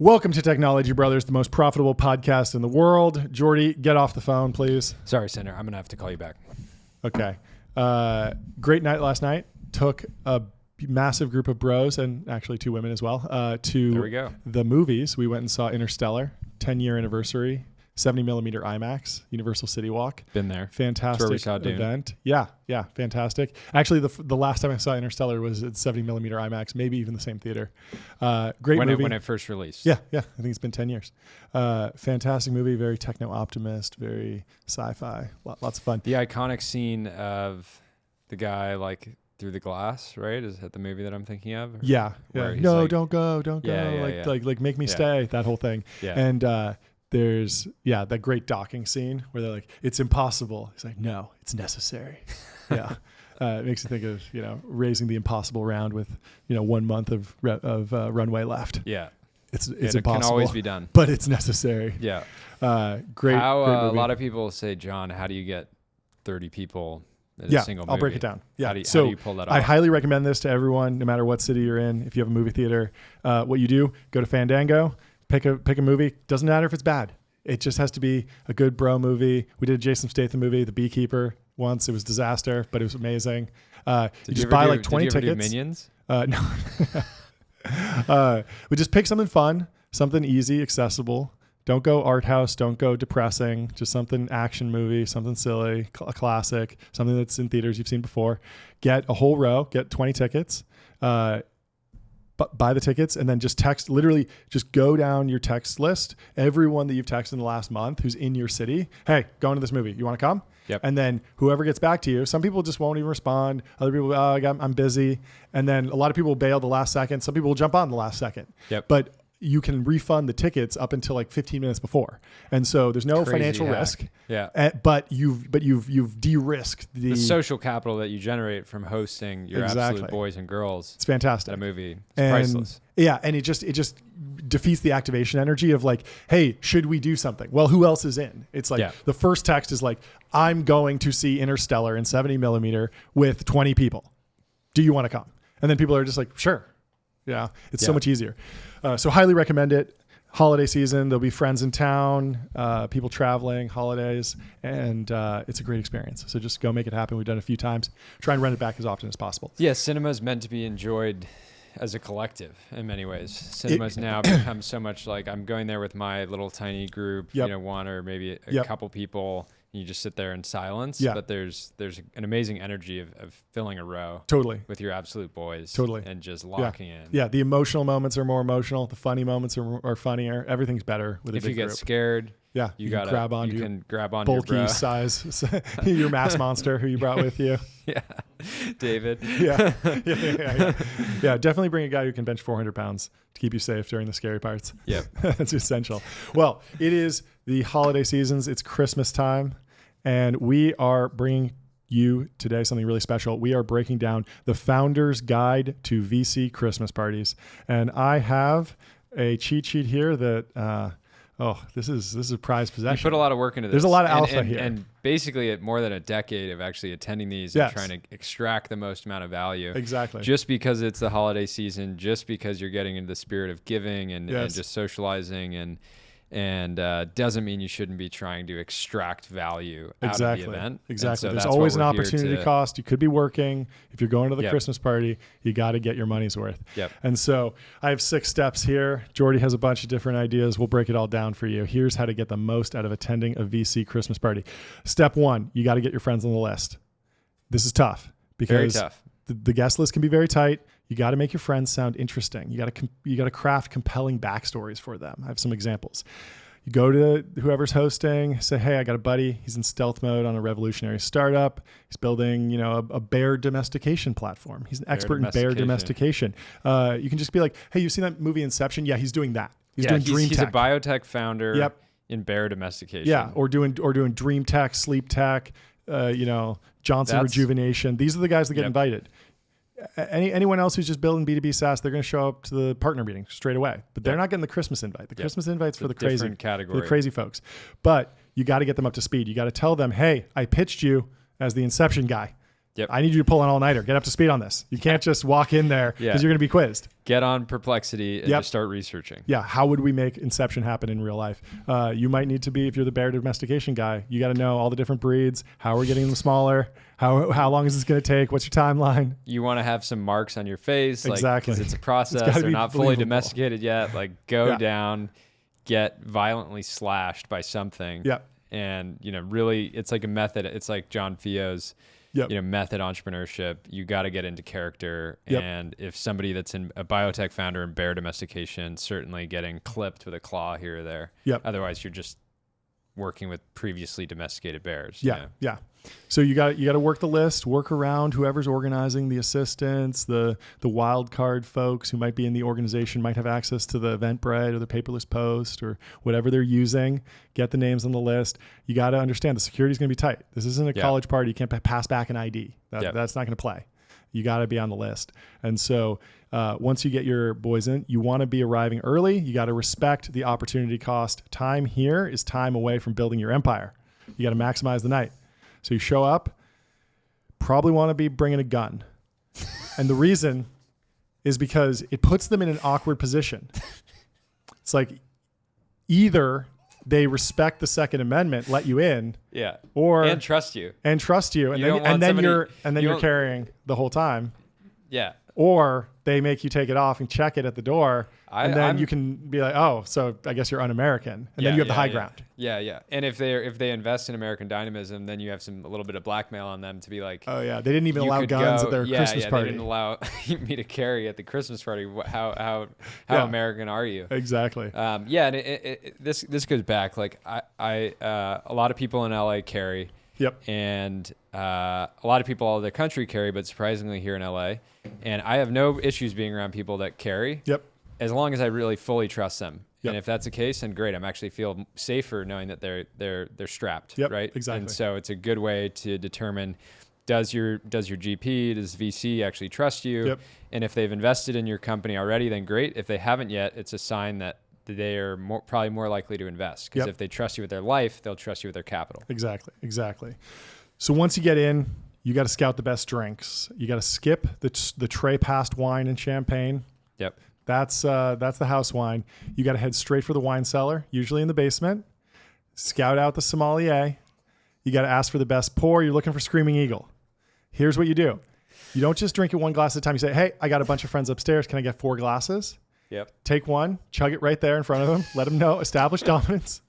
Welcome to Technology Brothers, the most profitable podcast in the world. Jordy, get off the phone, please. Sorry, Senator. I'm going to have to call you back. Okay. Great night last night. Took a massive group of bros, and actually two women as well, to There we go. the movies. We went and saw Interstellar, 10-year anniversary, 70mm IMAX, Universal City Walk. Been there. Fantastic That's where we saw Dune. event. Yeah, fantastic. Actually, the last time I saw Interstellar was at 70mm IMAX, maybe even the same theater. Great movie. When it first released. Yeah. I think it's been 10 years. Fantastic movie, very techno-optimist, very sci-fi, lots of fun. The iconic scene of the guy like through the glass, right? Is that the movie that I'm thinking of? Yeah. Where he's No, like- don't go. Yeah. Like make me Yeah. stay, that whole thing. Yeah. And there's that great docking scene where they're like, it's impossible. He's like, no, it's necessary. Yeah. It makes you think of, raising the impossible round with, 1 month of runway left. Yeah. It's It impossible. can always be done. But it's necessary. Yeah. Great A movie. lot of people say, John, how do you get 30 people in a single movie? I'll break it down. Yeah. How do you pull that off? I highly recommend this to everyone, no matter what city you're in. If you have a movie theater, what you do, go to Fandango, pick a movie. Doesn't matter if it's bad. It just has to be a good bro movie. We did a Jason Statham movie, The Beekeeper, once. It was a disaster, but it was amazing. You just buy like 20 tickets. Did you ever do Minions? No. We just pick something fun, something easy, accessible. Don't go art house. Don't go depressing. Just something action movie, something silly, a classic, something that's in theaters you've seen before. Get a whole row. Get 20 tickets. Buy the tickets and then just literally just go down your text list. Everyone that you've texted in the last month who's in your city. Hey, going to this movie. You want to come? Yep. And then whoever gets back to you, some people just won't even respond. Other people, I'm busy. And then a lot of people bail the last second. Some people will jump on the last second. Yep. But you can refund the tickets up until like 15 minutes before. And so there's no Crazy financial hack. risk. Yeah. But you've de-risked The social capital that you generate from hosting your absolute boys and girls It's fantastic. at a movie is And priceless. yeah, and it just defeats the activation energy of like, hey, should we do something? Well, who else is in? It's like the first text is like, I'm going to see Interstellar in 70mm with 20 people. Do you want to come? And then people are just like, sure. Yeah, it's so much easier. So highly recommend it. Holiday season, there'll be friends in town, people traveling, holidays, and it's a great experience. So just go make it happen. We've done it a few times. Try and rent it back as often as possible. Yeah, cinema is meant to be enjoyed as a collective in many ways. Cinema's now become so much like I'm going there with my little tiny group, one or maybe a couple people. And you just sit there in silence. Yeah. But there's an amazing energy of filling a row. Totally. With your absolute boys. Totally. And just locking in. Yeah, the emotional moments are more emotional. The funny moments are funnier. Everything's better with a big group. If you get scared, you can grab on your bulky bro. size, your mass monster who you brought with you. Yeah, David. Yeah, definitely bring a guy who can bench 400 pounds to keep you safe during the scary parts. Yep. That's essential. Well, it is the holiday seasons. It's Christmas time, and we are bringing you today something really special. We are breaking down the Founder's Guide to VC Christmas Parties, and I have a cheat sheet here that this is a prized possession. You put a lot of work into this. There's a lot of alpha here. And basically at more than a decade of actually attending these and trying to extract the most amount of value. Exactly. Just because it's the holiday season, just because you're getting into the spirit of giving and just socializing and doesn't mean you shouldn't be trying to extract value out of the event. Exactly. So there's always an opportunity cost. You could be working. If you're going to the Christmas party, you got to get your money's worth. Yep. And so I have 6 steps here. Jordy has a bunch of different ideas. We'll break it all down for you. Here's how to get the most out of attending a VC Christmas party. Step 1, you got to get your friends on the list. This is tough because very tough. The guest list can be very tight. You got to make your friends sound interesting. You got to craft compelling backstories for them. I have some examples. You go to whoever's hosting, say, hey, I got a buddy. He's in stealth mode on a revolutionary startup. He's building, a bear domestication platform. He's an expert in bear domestication. You can just be like, hey, you seen that movie Inception? Yeah, he's doing that. He's doing dream he's tech. a biotech founder in bear domestication. Yeah, or doing dream tech, sleep tech, Johnson rejuvenation. These are the guys that get invited. Anyone else who's just building B2B SaaS, they're going to show up to the partner meeting straight away, but they're not getting the Christmas invite. The Christmas invite's for the crazy category, for the crazy folks. But you got to get them up to speed. You got to tell them, hey, I pitched you as the Inception guy. Yep. I need you to pull an all-nighter. Get up to speed on this. You can't just walk in there because you're going to be quizzed. Get on Perplexity and just start researching. Yeah. How would we make inception happen in real life? You might need to be, if you're the bear domestication guy, you got to know all the different breeds. How are we getting them smaller? How long is this going to take? What's your timeline? You want to have some marks on your face. Exactly. Because it's a process. They're not fully domesticated yet. Like go down, get violently slashed by something. Yeah. And, really, it's like a method. It's like John Fio's, method entrepreneurship. You got to get into character. Yep. And if somebody that's in a biotech founder in bear domestication, certainly getting clipped with a claw here or there. Yep. Otherwise, you're just working with previously domesticated bears. Yeah. Yeah. So you got to work the list, work around whoever's organizing, the assistants, the wild card folks who might be in the organization, might have access to the Eventbrite or the paperless post or whatever they're using. Get the names on the list. You got to understand the security is going to be tight. This isn't a college party. You can't pass back an ID. That's not going to play. You got to be on the list. And so once you get your boys in, you want to be arriving early. You got to respect the opportunity cost. Time here is time away from building your empire. You got to maximize the night. So you show up, probably want to be bringing a gun. And the reason is because it puts them in an awkward position. It's like either they respect the Second Amendment, let you in, or and trust you, and then you're carrying the whole time. Yeah. Or they make you take it off and check it at the door, and then you can be like, oh, so I guess you're un-American, and then you have the high ground. Yeah, yeah. And if they invest in American dynamism, then you have a little bit of blackmail on them to be like, oh yeah, they didn't even allow guns at their Christmas party. They didn't allow me to carry at the Christmas party. How American are you? Exactly. And this goes back. Like I a lot of people in LA carry. Yep. And a lot of people all over the country carry, but surprisingly here in LA. And I have no issues being around people that carry. Yep. As long as I really fully trust them. Yep. And if that's the case, then great. I'm actually feel safer knowing that they're strapped. Yep, right. Exactly. And so it's a good way to determine does your GP, does VC actually trust you? Yep. And if they've invested in your company already, then great. If they haven't yet, it's a sign that they are probably more likely to invest because if they trust you with their life, they'll trust you with their capital. Exactly. So once you get in, you got to scout the best drinks. You got to skip the tray passed wine and champagne. Yep. That's the house wine. You got to head straight for the wine cellar, usually in the basement. Scout out the sommelier. You got to ask for the best pour. You're looking for Screaming Eagle. Here's what you do. You don't just drink it one glass at a time. You say, hey, I got a bunch of friends upstairs. Can I get 4 glasses? Yep. Take one, chug it right there in front of them. Let them know. Establish dominance.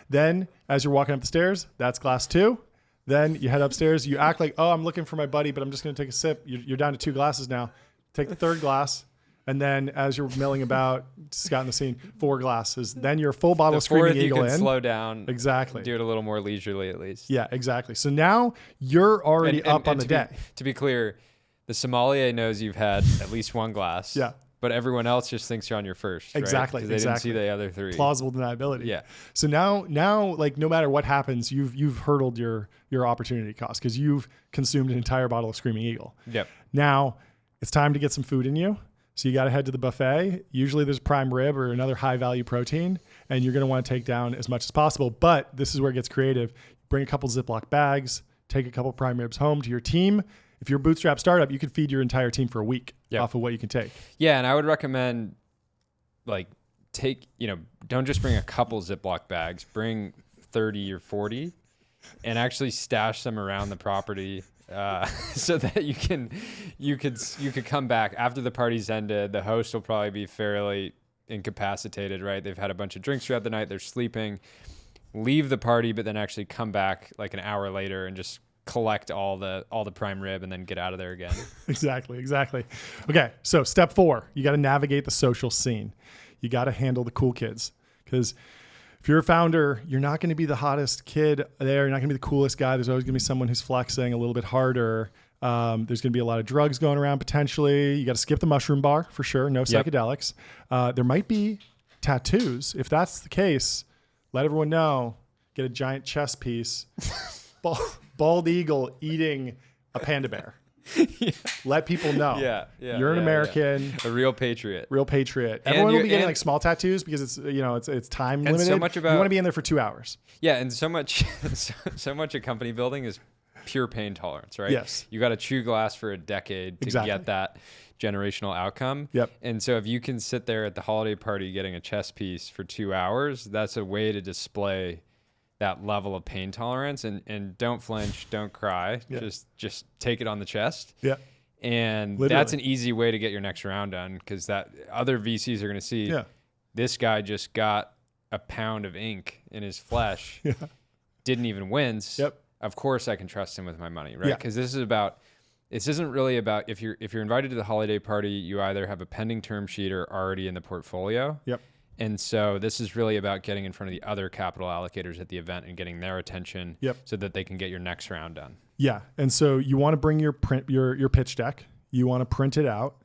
Then as you're walking up the stairs, that's glass 2. Then you head upstairs. You act like, oh, I'm looking for my buddy, but I'm just going to take a sip. You're down to 2 glasses now. Take the 3rd glass. And then as you're milling about, scouting the scene, 4 glasses. Then you're full bottle of Screaming Eagle in. You can slow down. Exactly. Do it a little more leisurely at least. Yeah, exactly. So now you're already up on the day. To be clear, the sommelier knows you've had at least 1 glass. Yeah. But everyone else just thinks you're on your first. Exactly. Because they didn't see the other 3. Plausible deniability. Yeah. So now, like no matter what happens, you've hurdled your opportunity cost because you've consumed an entire bottle of Screaming Eagle. Yep. Now it's time to get some food in you. So you got to head to the buffet. Usually there's prime rib or another high value protein, and you're going to want to take down as much as possible. But this is where it gets creative. Bring a couple Ziploc bags, take a couple prime ribs home to your team. If you're a bootstrap startup, you could feed your entire team for a week off of what you can take. Yeah. And I would recommend don't just bring a couple Ziploc bags, bring 30 or 40 and actually stash them around the property. So that you could come back after the party's ended. The host will probably be fairly incapacitated, right? They've had a bunch of drinks throughout the night. They're sleeping. Leave the party, but then actually come back like an hour later and just collect all the prime rib and then get out of there again. Exactly. Okay, so step 4, you got to navigate the social scene. You got to handle the cool kids because if you're a founder, you're not going to be the hottest kid there. You're not going to be the coolest guy. There's always going to be someone who's flexing a little bit harder. There's going to be a lot of drugs going around potentially. You got to skip the mushroom bar for sure. No psychedelics. There might be tattoos. If that's the case, let everyone know. Get a giant chess piece. Bald eagle eating a panda bear. Let people know. You're an American. A real patriot. Everyone will be getting like small tattoos because it's time limited. So much about, you want to be in there for 2 hours. Yeah, and so much a company building is pure pain tolerance, right? Yes. You got to chew glass for a decade to get that generational outcome. Yep. And so if you can sit there at the holiday party getting a chess piece for 2 hours, that's a way to display that level of pain tolerance. And don't flinch, don't cry. Just take it on the chest. Yeah. And that's an easy way to get your next round done, because that other VCs are going to see this guy just got a pound of ink in his flesh, didn't even win. Of course I can trust him with my money, right? Because this isn't really about, if you're invited to the holiday party, you either have a pending term sheet or already in the portfolio. Yep. And so this is really about getting in front of the other capital allocators at the event and getting their attention so that they can get your next round done. Yeah. And so you want to bring your pitch deck. You want to print it out.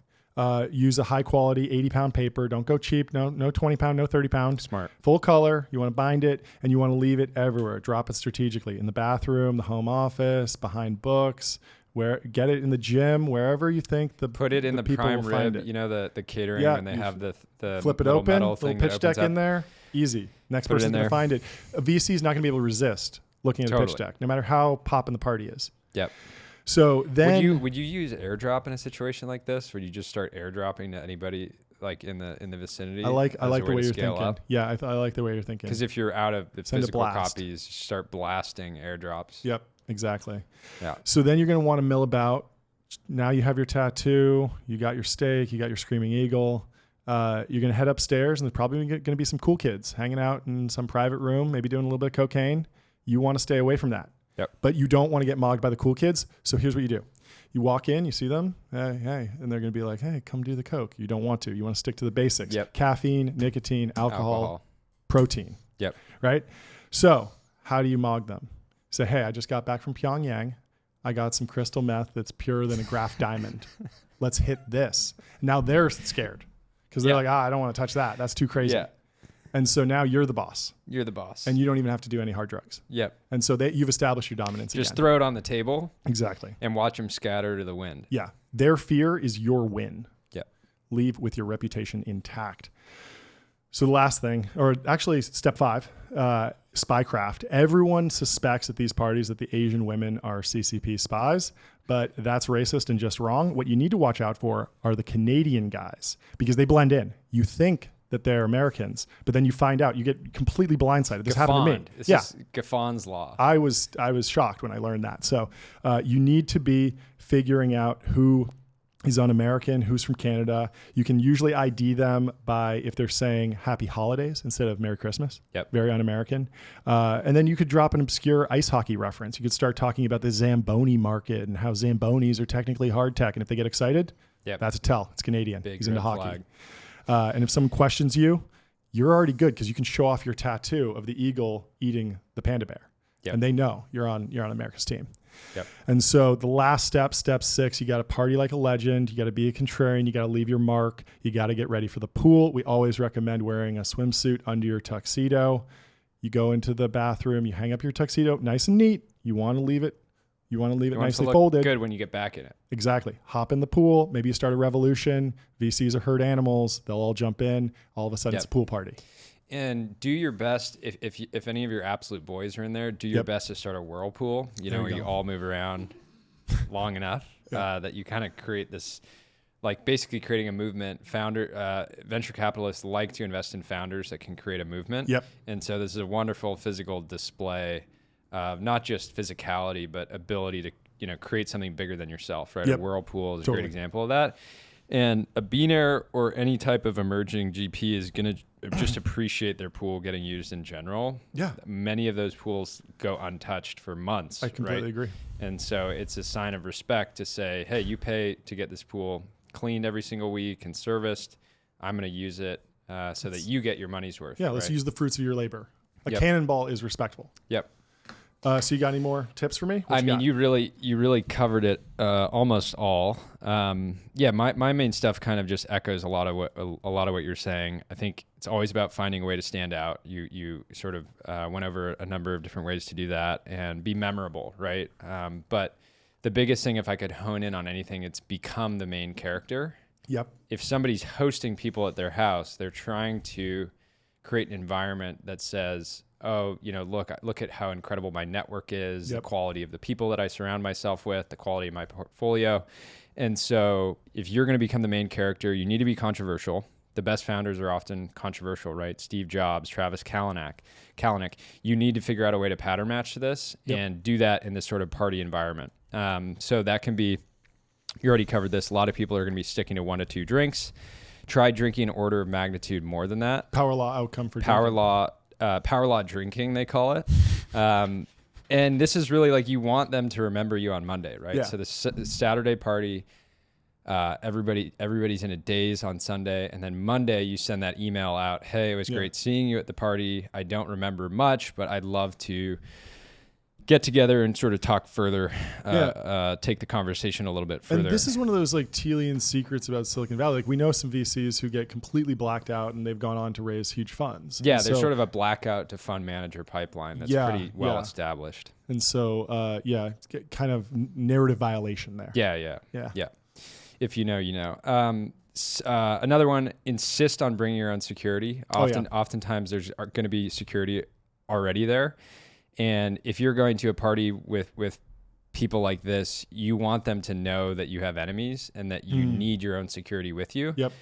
Use a high quality 80-pound paper. Don't go cheap. No 20-pound, no 30-pound. Smart. Full color. You want to bind it, and you want to leave it everywhere. Drop it strategically in the bathroom, the home office, behind books. Get it in the gym, wherever you think put it in the prime rib. You know the catering when they have the flip it open, little pitch deck in there. Easy. Next person's gonna find it. A VC is not gonna be able to resist looking at a pitch deck, no matter how poppin' the party is. Yep. So then, would you use airdrop in a situation like this? Would you just start airdropping to anybody like in the vicinity? I like the way you're thinking. Up? Yeah, I like the way you're thinking. Because if you're out of the physical copies, start blasting airdrops. Yep. Exactly. Yeah. So then you're going to want to mill about. Now you have your tattoo, you got your steak, you got your screaming eagle. You're going to head upstairs, and there's probably going to be some cool kids hanging out in some private room, maybe doing a little bit of cocaine. You want to stay away from that. Yep. But you don't want to get mogged by the cool kids. So here's what you do. You walk in, you see them, hey, and they're going to be like, hey, come do the coke. You don't want to. You want to stick to the basics. Yep. Caffeine, nicotine, alcohol, protein. Yep. Right? So how do you mog them? Say, hey, I just got back from Pyongyang. I got some crystal meth that's purer than a Graf diamond. Let's hit this. Now they're scared because they're like, I don't want to touch that. That's too crazy. Yeah. And so now you're the boss. You're the boss. And you don't even have to do any hard drugs. Yep. And so you've established your dominance Just again. throw it on the table. Exactly. And watch them scatter to the wind. Yeah. Their fear is your win. Yep. Leave with your reputation intact. So the last thing, or actually step 5, spycraft. Everyone suspects at these parties that the Asian women are CCP spies, but that's racist and just wrong. What you need to watch out for are the Canadian guys, because they blend in. You think that they're Americans, but then you find out, you get completely blindsided. This happened to me. This is Gaffron's law. I was shocked when I learned that. So you need to be figuring out who is un-American, who's from Canada. You can usually ID them by if they're saying Happy Holidays instead of Merry Christmas. Yep. Very un-American. And then you could drop an obscure ice hockey reference. You could start talking about the Zamboni market and how Zambonis are technically hard tech. And if they get excited, that's a tell. It's Canadian. Big He's into hockey. flag. And if someone questions you, you're already good because you can show off your tattoo of the eagle eating the panda bear. Yep. And they know you're on America's team. Yep. And so the last step 6, you got to party like a legend. You got to be a contrarian. You got to leave your mark. You got to get ready for the pool. We always recommend wearing a swimsuit under your tuxedo. You go into the bathroom, you hang up your tuxedo nice and neat. You want to leave it. You want to leave it nicely folded. Good when you get back in it. Exactly. Hop in the pool. Maybe you start a revolution. VCs are herd animals. They'll all jump in. All of a sudden, it's a pool party. And do your best, if any of your absolute boys are in there, do your best to start a whirlpool, where you all move around long enough that you kind of create this, like basically creating a movement. Venture capitalists like to invest in founders that can create a movement. Yep. And so this is a wonderful physical display of not just physicality, but ability to, create something bigger than yourself, right? Yep. A whirlpool is a great example of that. And a beaner or any type of emerging GP is going to just appreciate their pool getting used in general. Yeah. Many of those pools go untouched for months. I completely agree. And so it's a sign of respect to say, hey, you pay to get this pool cleaned every single week and serviced. I'm going to use it so that you get your money's worth. Yeah, let's use the fruits of your labor. A Yep. cannonball is respectful. Yep. So you got any more tips for me? You really covered it almost all. My main stuff kind of just echoes a lot of what you're saying. I think it's always about finding a way to stand out. You sort of went over a number of different ways to do that and be memorable, right? But the biggest thing, if I could hone in on anything, it's become the main character. Yep. If somebody's hosting people at their house, they're trying to create an environment that says, oh, look at how incredible my network is, the quality of the people that I surround myself with, the quality of my portfolio. And so if you're going to become the main character, you need to be controversial. The best founders are often controversial, right? Steve Jobs, Travis Kalanick. You need to figure out a way to pattern match to this and do that in this sort of party environment. So that can be, you already covered this. A lot of people are going to be sticking to 1 to 2 drinks. Try drinking an order of magnitude more than that. Power law outcome for power law drinking, they call it. And this is really like, you want them to remember you on Monday, right? Yeah. So the Saturday party, everybody's in a daze on Sunday, and then Monday you send that email out. Hey, it was great seeing you at the party. I don't remember much, but I'd love to get together and sort of talk further, take the conversation a little bit further. And this is one of those like Tealian secrets about Silicon Valley. Like we know some VCs who get completely blacked out and they've gone on to raise huge funds. Yeah, there's sort of a blackout to fund manager pipeline that's pretty well established. And so, kind of narrative violation there. Yeah. If you know, you know. Another one, insist on bringing your own security. Oftentimes there's going to be security already there. And if you're going to a party with people like this, you want them to know that you have enemies and that you need your own security with you. Yep.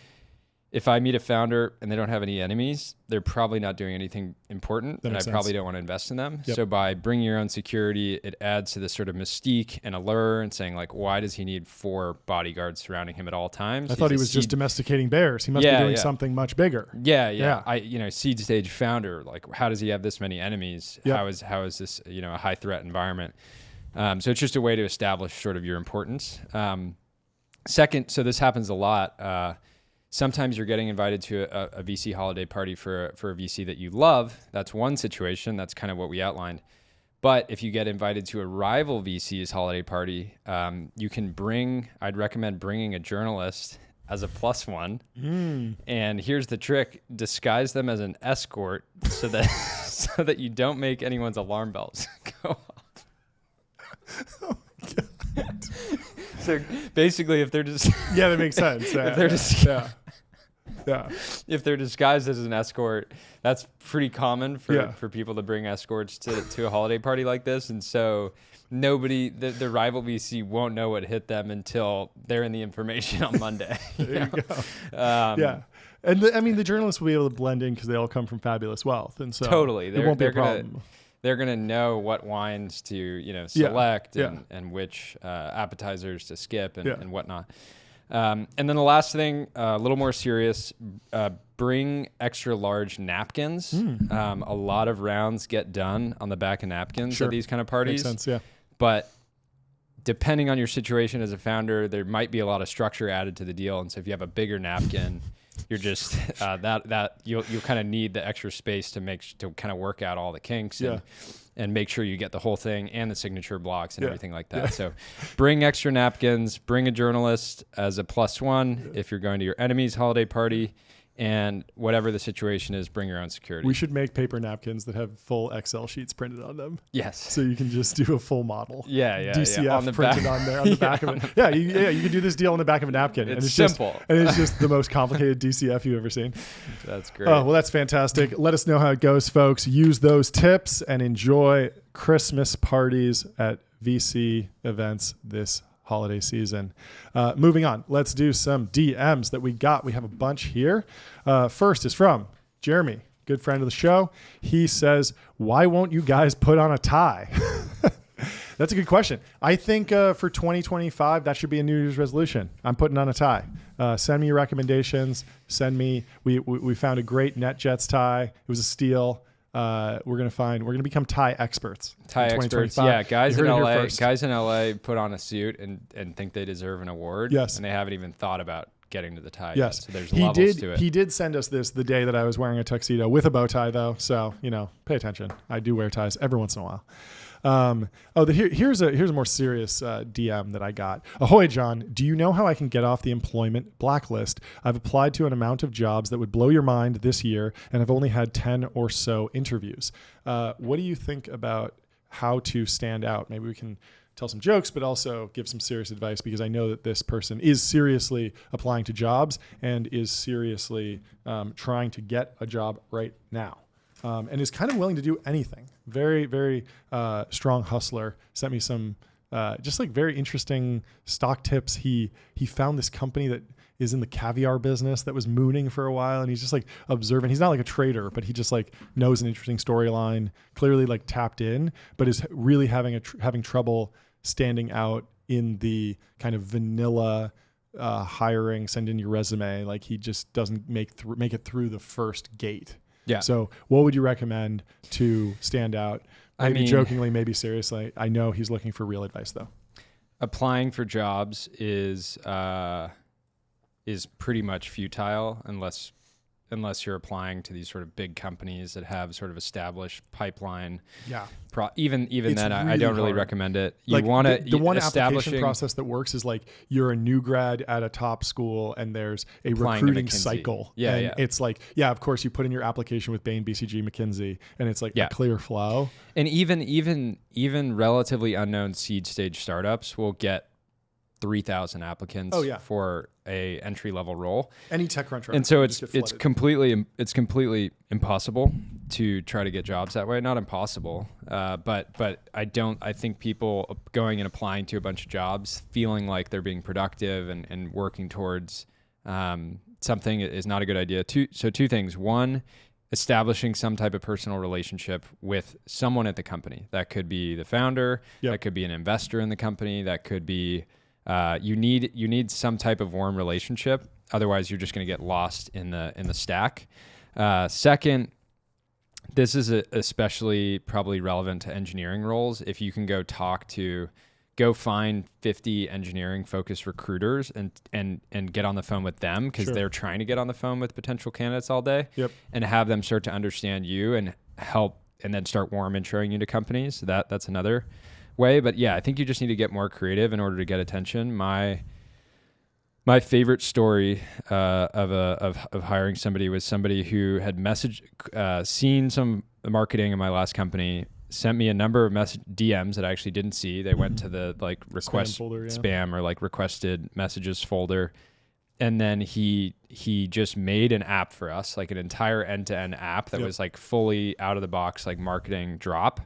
If I meet a founder and they don't have any enemies, they're probably not doing anything important, and I probably don't want to invest in them. Yep. So by bringing your own security, it adds to this sort of mystique and allure, and saying like, why does he need 4 bodyguards surrounding him at all times? I thought he was just domesticating bears. He must be doing something much bigger. Yeah. Seed stage founder, like how does he have this many enemies? Yep. How is this, a high threat environment? So it's just a way to establish sort of your importance. Second, so this happens a lot. Sometimes you're getting invited to a VC holiday party for a VC that you love. That's one situation. That's kind of what we outlined. But if you get invited to a rival VC's holiday party, I'd recommend bringing a journalist as a +1. And here's the trick: disguise them as an escort so that you don't make anyone's alarm bells go off. Oh my God. So basically, if they're just that makes sense. If they're disguised as an escort, that's pretty common for people to bring escorts to a holiday party like this, and so the rival VC won't know what hit them until they're in the information on Monday. There you go. And the journalists will be able to blend in because they all come from fabulous wealth, and so totally it won't be a problem. They're going to know what wines to select and which appetizers to skip and whatnot. And then the last thing, a little more serious, bring extra large napkins. A lot of rounds get done on the back of napkins at these kind of parties. Makes sense, yeah. But depending on your situation as a founder, there might be a lot of structure added to the deal. And so if you have a bigger napkin, you're just you'll kind of need the extra space to kind of work out all the kinks and make sure you get the whole thing and the signature blocks and everything like that. So bring extra napkins, bring a journalist as a +1 if you're going to your enemy's holiday party, and whatever the situation is, bring your own security. We should make paper napkins that have full Excel sheets printed on them. Yes. So you can just do a full model. DCF on the printed on there on the back of it. You can do this deal on the back of a napkin. It's simple. And it's just the most complicated DCF you've ever seen. That's great. Oh, well, that's fantastic. Let us know how it goes, folks. Use those tips and enjoy Christmas parties at VC events this holiday season. Moving on, let's do some DMs that we got. We have a bunch here. First is from Jeremy, good friend of the show. He says, why won't you guys put on a tie? That's a good question. I think for 2025, that should be a New Year's resolution. I'm putting on a tie. Send me your recommendations. We found a great NetJets tie. It was a steal. We're gonna become tie experts. Tie experts, yeah. Guys in LA put on a suit and think they deserve an award. Yes, and they haven't even thought about getting to the tie. Yes, yet. So there's levels to it. He did send us this the day that I was wearing a tuxedo with a bow tie, though. So pay attention. I do wear ties every once in a while. Here's a more serious DM that I got. Ahoy, John. Do you know how I can get off the employment blacklist? I've applied to an amount of jobs that would blow your mind this year, and I've only had 10 or so interviews. What do you think about how to stand out? Maybe we can tell some jokes, but also give some serious advice, because I know that this person is seriously applying to jobs and is seriously trying to get a job right now. and is kind of willing to do anything. Very, very strong hustler. Sent me some just like very interesting stock tips. He found this company that is in the caviar business that was mooning for a while, and he's just like observing. He's not like a trader, but he just like knows an interesting storyline, clearly like tapped in, but is really having trouble standing out in the kind of vanilla hiring, send in your resume. Like he just doesn't make it through the first gate. Yeah. So what would you recommend to stand out? Maybe jokingly, maybe seriously. I know he's looking for real advice though. Applying for jobs is pretty much futile unless you're applying to these sort of big companies that have sort of established pipeline. Yeah. Even then, I don't really recommend it. You like want to the one application process that works is like you're a new grad at a top school and there's a recruiting cycle. Yeah, and it's like, yeah, of course you put in your application with Bain, BCG, McKinsey, and it's like a clear flow. And even relatively unknown seed stage startups will get 3,000 applicants for a entry level role. Any TechCrunch, and so it's completely impossible to try to get jobs that way. Not impossible, but I think people going and applying to a bunch of jobs, feeling like they're being productive and working towards something is not a good idea. Two things. One, establishing some type of personal relationship with someone at the company. That could be the founder. That could be an investor in the company. That could be you need some type of warm relationship. Otherwise, you're just going to get lost in the stack. Second, this is especially probably relevant to engineering roles. If you can go find 50 engineering focused recruiters and get on the phone with them because they're trying to get on the phone with potential candidates all day, and have them start to understand you and help, and then start warm introing you to companies. That's another way. But yeah, I think you just need to get more creative in order to get attention. My favorite story of hiring somebody was somebody who had seen some marketing in my last company, sent me a number of DMs that I actually didn't see. They went to the like request spam or like requested messages folder. And then he just made an app for us, like an entire end-to-end app that was like fully out of the box, like marketing drop.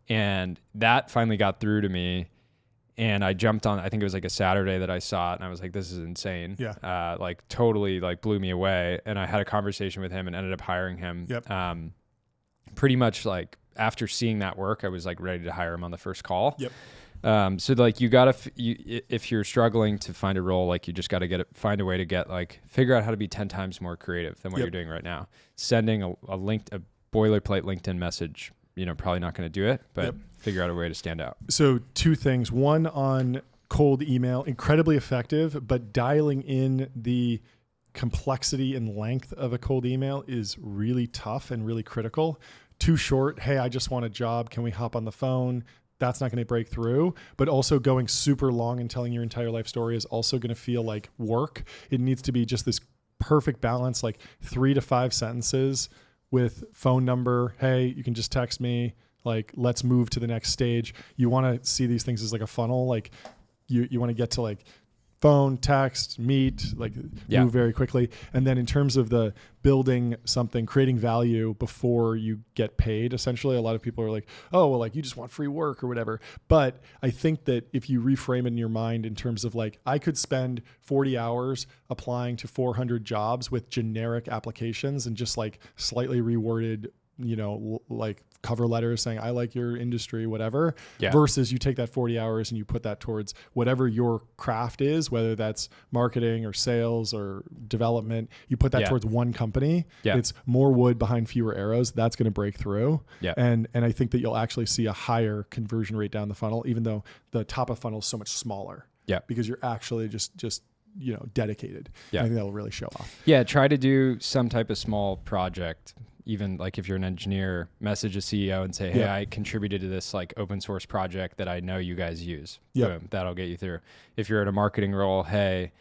And that finally got through to me, and I jumped on. I think it was like a Saturday that I saw it, and I was like, "This is insane!" Yeah, like totally like blew me away. And I had a conversation with him and ended up hiring him. Pretty much like after seeing that work, I was like ready to hire him on the first call. So like you gotta, if you're struggling to find a role, like you just gotta find a way to figure out how to be 10 times more creative than what you're doing right now. Sending a boilerplate LinkedIn message, probably not going to do it, but figure out a way to stand out. So 2 things. One, on cold email, incredibly effective, but dialing in the complexity and length of a cold email is really tough and really critical. Too short, hey, I just want a job, can we hop on the phone? That's not going to break through. But also going super long and telling your entire life story is also going to feel like work. It needs to be just this perfect balance, like 3 to 5 sentences with phone number. Hey, you can just text me. Like, let's move to the next stage. You want to see these things as like a funnel. Like you want to get to like phone, text, meet, like move very quickly. And then in terms of the building something, creating value before you get paid, essentially, a lot of people are like, oh, well, like you just want free work or whatever. But I think that if you reframe it in your mind in terms of like, I could spend 40 hours applying to 400 jobs with generic applications and just like slightly reworded, like cover letters saying, I like your industry, whatever, versus you take that 40 hours and you put that towards whatever your craft is, whether that's marketing or sales or development, you put that towards one company. It's more wood behind fewer arrows. That's going to break through. And I think that you'll actually see a higher conversion rate down the funnel, even though the top of funnel is so much smaller. Because you're actually just dedicated. I think that'll really show off. Try to do some type of small project. Even like if you're an engineer, message a CEO and say, hey, I contributed to this like open source project that I know you guys use. Boom, that'll get you through. If you're in a marketing role, hey,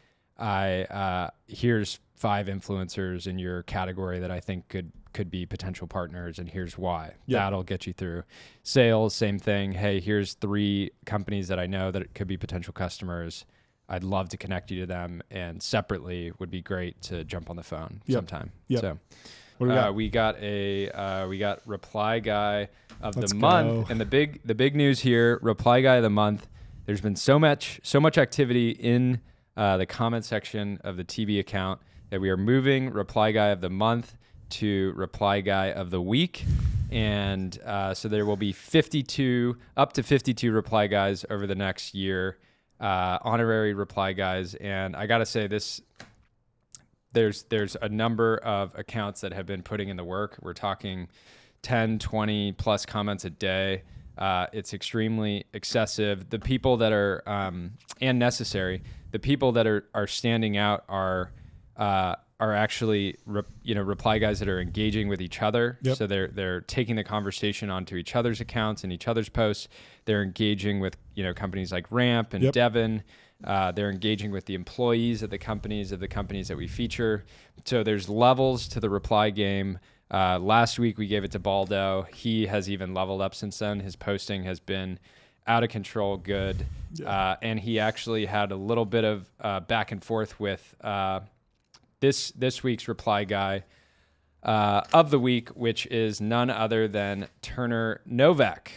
here's 5 influencers in your category that I think could be potential partners, and here's why. That'll get you through. Sales, same thing. Hey, here's 3 companies that I know that could be potential customers. I'd love to connect you to them, and separately would be great to jump on the phone sometime. So What do we got? We got reply guy of the month, and the big news here, reply guy of the month. There's been so much activity in the comment section of the TB account that we are moving reply guy of the month to reply guy of the week. And so there will be up to 52 reply guys over the next year, honorary reply guys. And I got to say there's a number of accounts that have been putting in the work. We're talking 10, 20 plus comments a day. It's extremely excessive. The people that are, and necessary, the people that are standing out are actually reply guys that are engaging with each other. Yep. So they're taking the conversation onto each other's accounts and each other's posts. They're engaging with companies like Ramp and Devin. They're engaging with the employees of the companies that we feature. So there's levels to the reply game. Last week we gave it to Baldo. He has even leveled up since then. His posting has been out of control good. Yeah. And he actually had a little bit of back and forth with this week's reply guy of the week, which is none other than Turner Novak.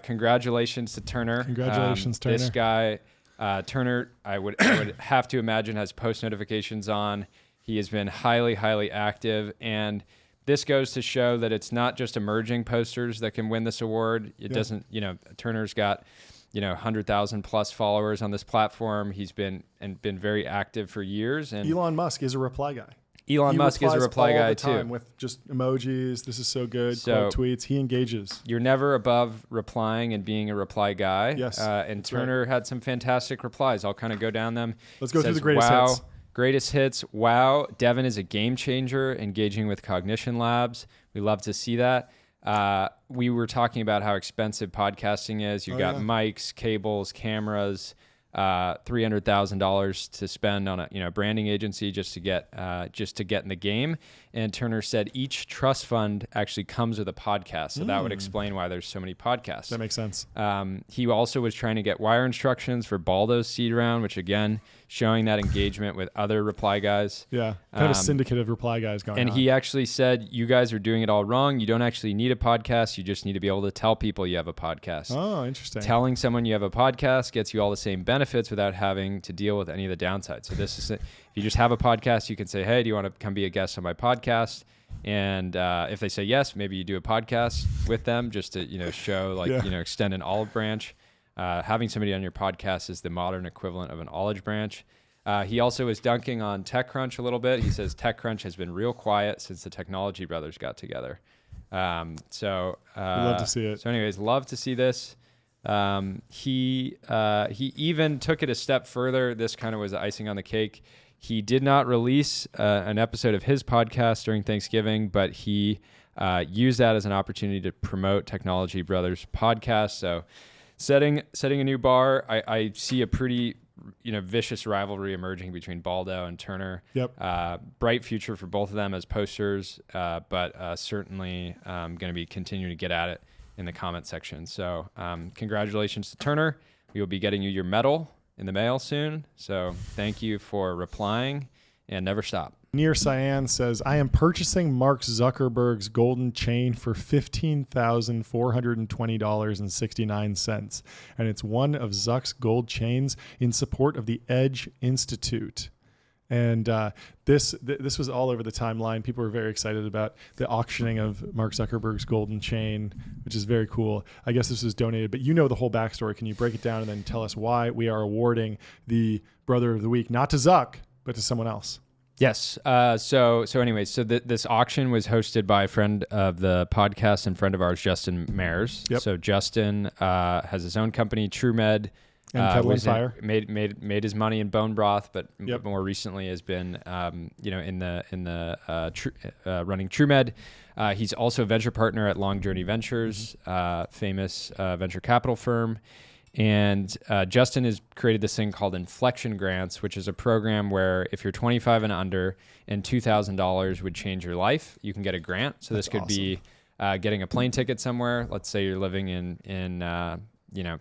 Congratulations to Turner. Congratulations, Turner. This guy, Turner, I would have to imagine has post notifications on. He has been highly, highly active, and this goes to show that it's not just emerging posters that can win this award. It doesn't, Turner's got 100,000 plus followers on this platform. He's been very active for years. And Elon Musk is a reply guy. Elon Musk is a reply guy too. With just emojis. This is so good. Quote tweets. He engages. You're never above replying and being a reply guy. Yes. And Turner had some fantastic replies. I'll kind of go down them. Let's go through the greatest hits. Greatest hits. Wow. Devin is a game changer, engaging with Cognition Labs. We love to see that. We were talking about how expensive podcasting is. You got mics, cables, cameras, $300,000 to spend on a branding agency just to get in the game. And Turner said each trust fund actually comes with a podcast, so that would explain why there's so many podcasts. That makes sense. He also was trying to get wire instructions for Baldo's seed round, which again showing that engagement with other reply guys. Yeah, kind of a syndicate of reply guys going on. And he actually said, you guys are doing it all wrong. You don't actually need a podcast. You just need to be able to tell people you have a podcast. Oh, interesting. Telling someone you have a podcast gets you all the same benefits without having to deal with any of the downsides. So this is, if you just have a podcast, you can say, hey, do you want to come be a guest on my podcast? And if they say yes, maybe you do a podcast with them just to, show extend an olive branch. Having somebody on your podcast is the modern equivalent of an olive branch. He also is dunking on TechCrunch a little bit. He says TechCrunch has been real quiet since the Technology Brothers got together. So love to see it. So anyways, love to see this. He even took it a step further. This kind of was the icing on the cake. He did not release an episode of his podcast during Thanksgiving, but he used that as an opportunity to promote Technology Brothers podcast. So setting a new bar. I see a pretty vicious rivalry emerging between Baldo and Turner. Yep. Bright future for both of them as posters, but certainly going to be continuing to get at it in the comment section. So congratulations to Turner. We will be getting you your medal in the mail soon. So thank you for replying and never stop. Near Cyan says, I am purchasing Mark Zuckerberg's golden chain for $15,420.69. And it's one of Zuck's gold chains in support of the Edge Institute. And this was all over the timeline. People were very excited about the auctioning of Mark Zuckerberg's golden chain, which is very cool. I guess this was donated, but you know the whole backstory. Can you break it down and then tell us why we are awarding the Brother of the Week, not to Zuck, but to someone else? Yes. So this auction was hosted by a friend of the podcast and friend of ours, Justin Mayers. Yep. So Justin has his own company, TrueMed. And Peddling Fire. Made his money in bone broth, but more recently has been running TrueMed. He's also a venture partner at Long Journey Ventures, famous venture capital firm. And Justin has created this thing called Inflection Grants, which is a program where if you're 25 and under and $2,000 would change your life, you can get a grant. So this could be getting a plane ticket somewhere. Let's say you're living in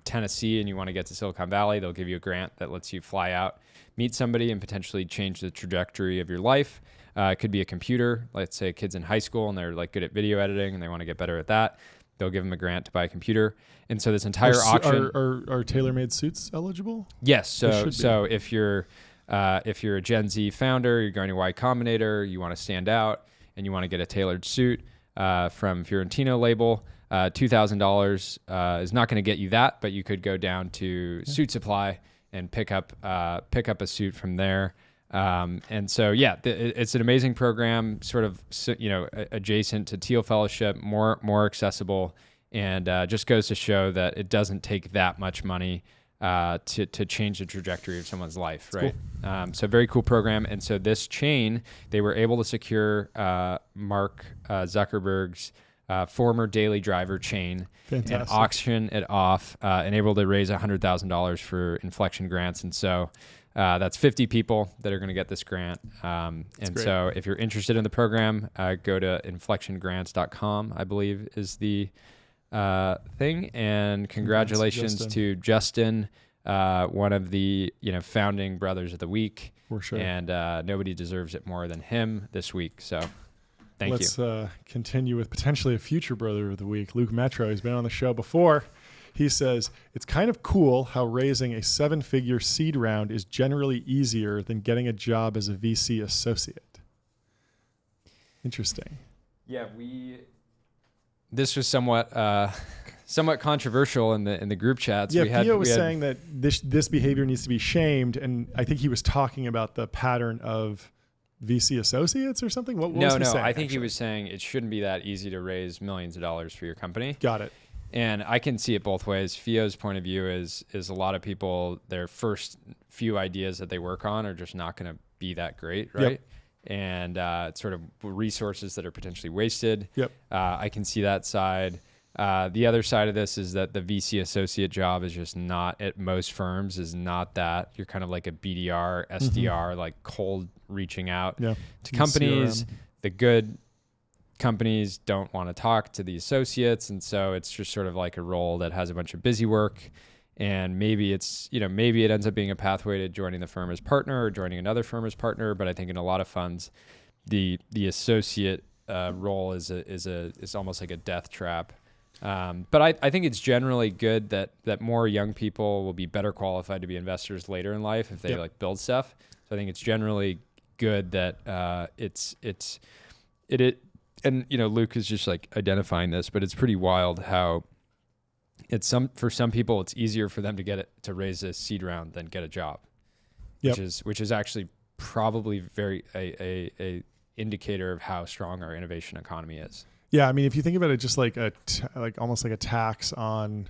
Tennessee and you want to get to Silicon Valley. They'll give you a grant that lets you fly out, meet somebody, and potentially change the trajectory of your life. It could be a computer. Let's say a kid's in high school and they're like good at video editing and they want to get better at that. They'll give them a grant to buy a computer. And so this entire auction... Are tailor-made suits eligible? Yes. So if you're a Gen Z founder, you're going to Y Combinator, you want to stand out, and you want to get a tailored suit from Fiorentino label, $2,000 is not going to get you that, but you could go down to Suit Supply and pick up a suit from there. And so, it's an amazing program, sort of, adjacent to Teal Fellowship, more accessible, and just goes to show that it doesn't take that much money to change the trajectory of someone's life, right? Cool. So very cool program. And so this chain, they were able to secure Mark Zuckerberg's former daily driver chain. Fantastic. And auction it off and able to raise $100,000 for inflection grants. And so that's 50 people that are going to get this grant. So if you're interested in the program, go to inflectiongrants.com, I believe is the thing. And congratulations to Justin, one of the founding brothers of the week. For sure. And nobody deserves it more than him this week. So Let's continue with potentially a future brother of the week, Luke Metro. He's been on the show before. He says, it's kind of cool how raising a 7-figure seed round is generally easier than getting a job as a VC associate. Interesting. Yeah, this was somewhat controversial in the group chats. Yeah, Theo was saying that this behavior needs to be shamed, and I think he was talking about the pattern of VC associates or something? What was he saying? I think he was saying it shouldn't be that easy to raise millions of dollars for your company. Got it. And I can see it both ways. Theo's point of view is a lot of people, their first few ideas that they work on are just not going to be that great, right? Yep. And it's sort of resources that are potentially wasted. Yep. I can see that side. The other side of this is that the VC associate job is just not, at most firms, is not that. You're kind of like a BDR, SDR, like cold reaching out to companies. The good companies don't want to talk to the associates, and so it's just sort of like a role that has a bunch of busy work. And maybe it's, maybe it ends up being a pathway to joining the firm as partner or joining another firm as partner. But I think in a lot of funds, the associate role is almost like a death trap. But I think it's generally good that more young people will be better qualified to be investors later in life if they like build stuff. So I think it's generally good that and Luke is just like identifying this, but it's pretty wild how for some people it's easier for them to raise a seed round than get a job, which is actually probably very a indicator of how strong our innovation economy is. Yeah, I mean, if you think about it, just like almost like a tax on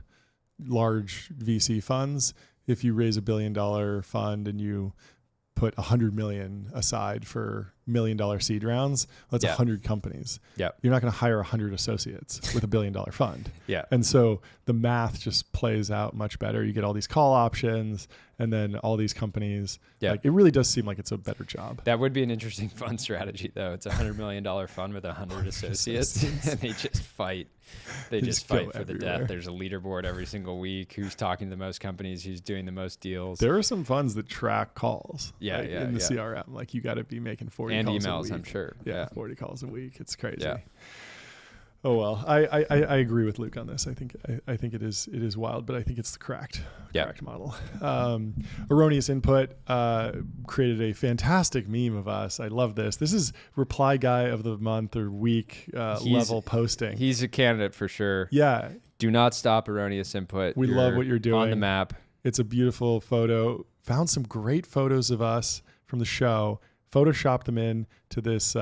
large VC funds, if you raise $1 billion fund and you put $100 million aside for $1 million seed rounds, that's 100 companies. Yeah, you're not going to hire 100 associates with $1 billion fund. Yeah, and so the math just plays out much better. You get all these call options, and then all these companies. Yeah, like, it really does seem like it's a better job. That would be an interesting fund strategy, though. It's a $100 million fund with 100 associates, and they just fight. They just fight for everywhere. The death. There's a leaderboard every single week. Who's talking to the most companies? Who's doing the most deals? There are some funds that track calls. Yeah, in the CRM, like you got to be making 40 and calls emails. a week. I'm sure. Yeah, 40 calls a week. It's crazy. Yeah. Oh well, I agree with Luke on this. I think it is wild, but I think it's the correct model. Erroneous Input created a fantastic meme of us. I love this. This is reply guy of the month or week level posting. He's a candidate for sure. Yeah. Do not stop Erroneous Input. We love what you're doing. On the map. It's a beautiful photo. Found some great photos of us from the show. Photoshopped them in to this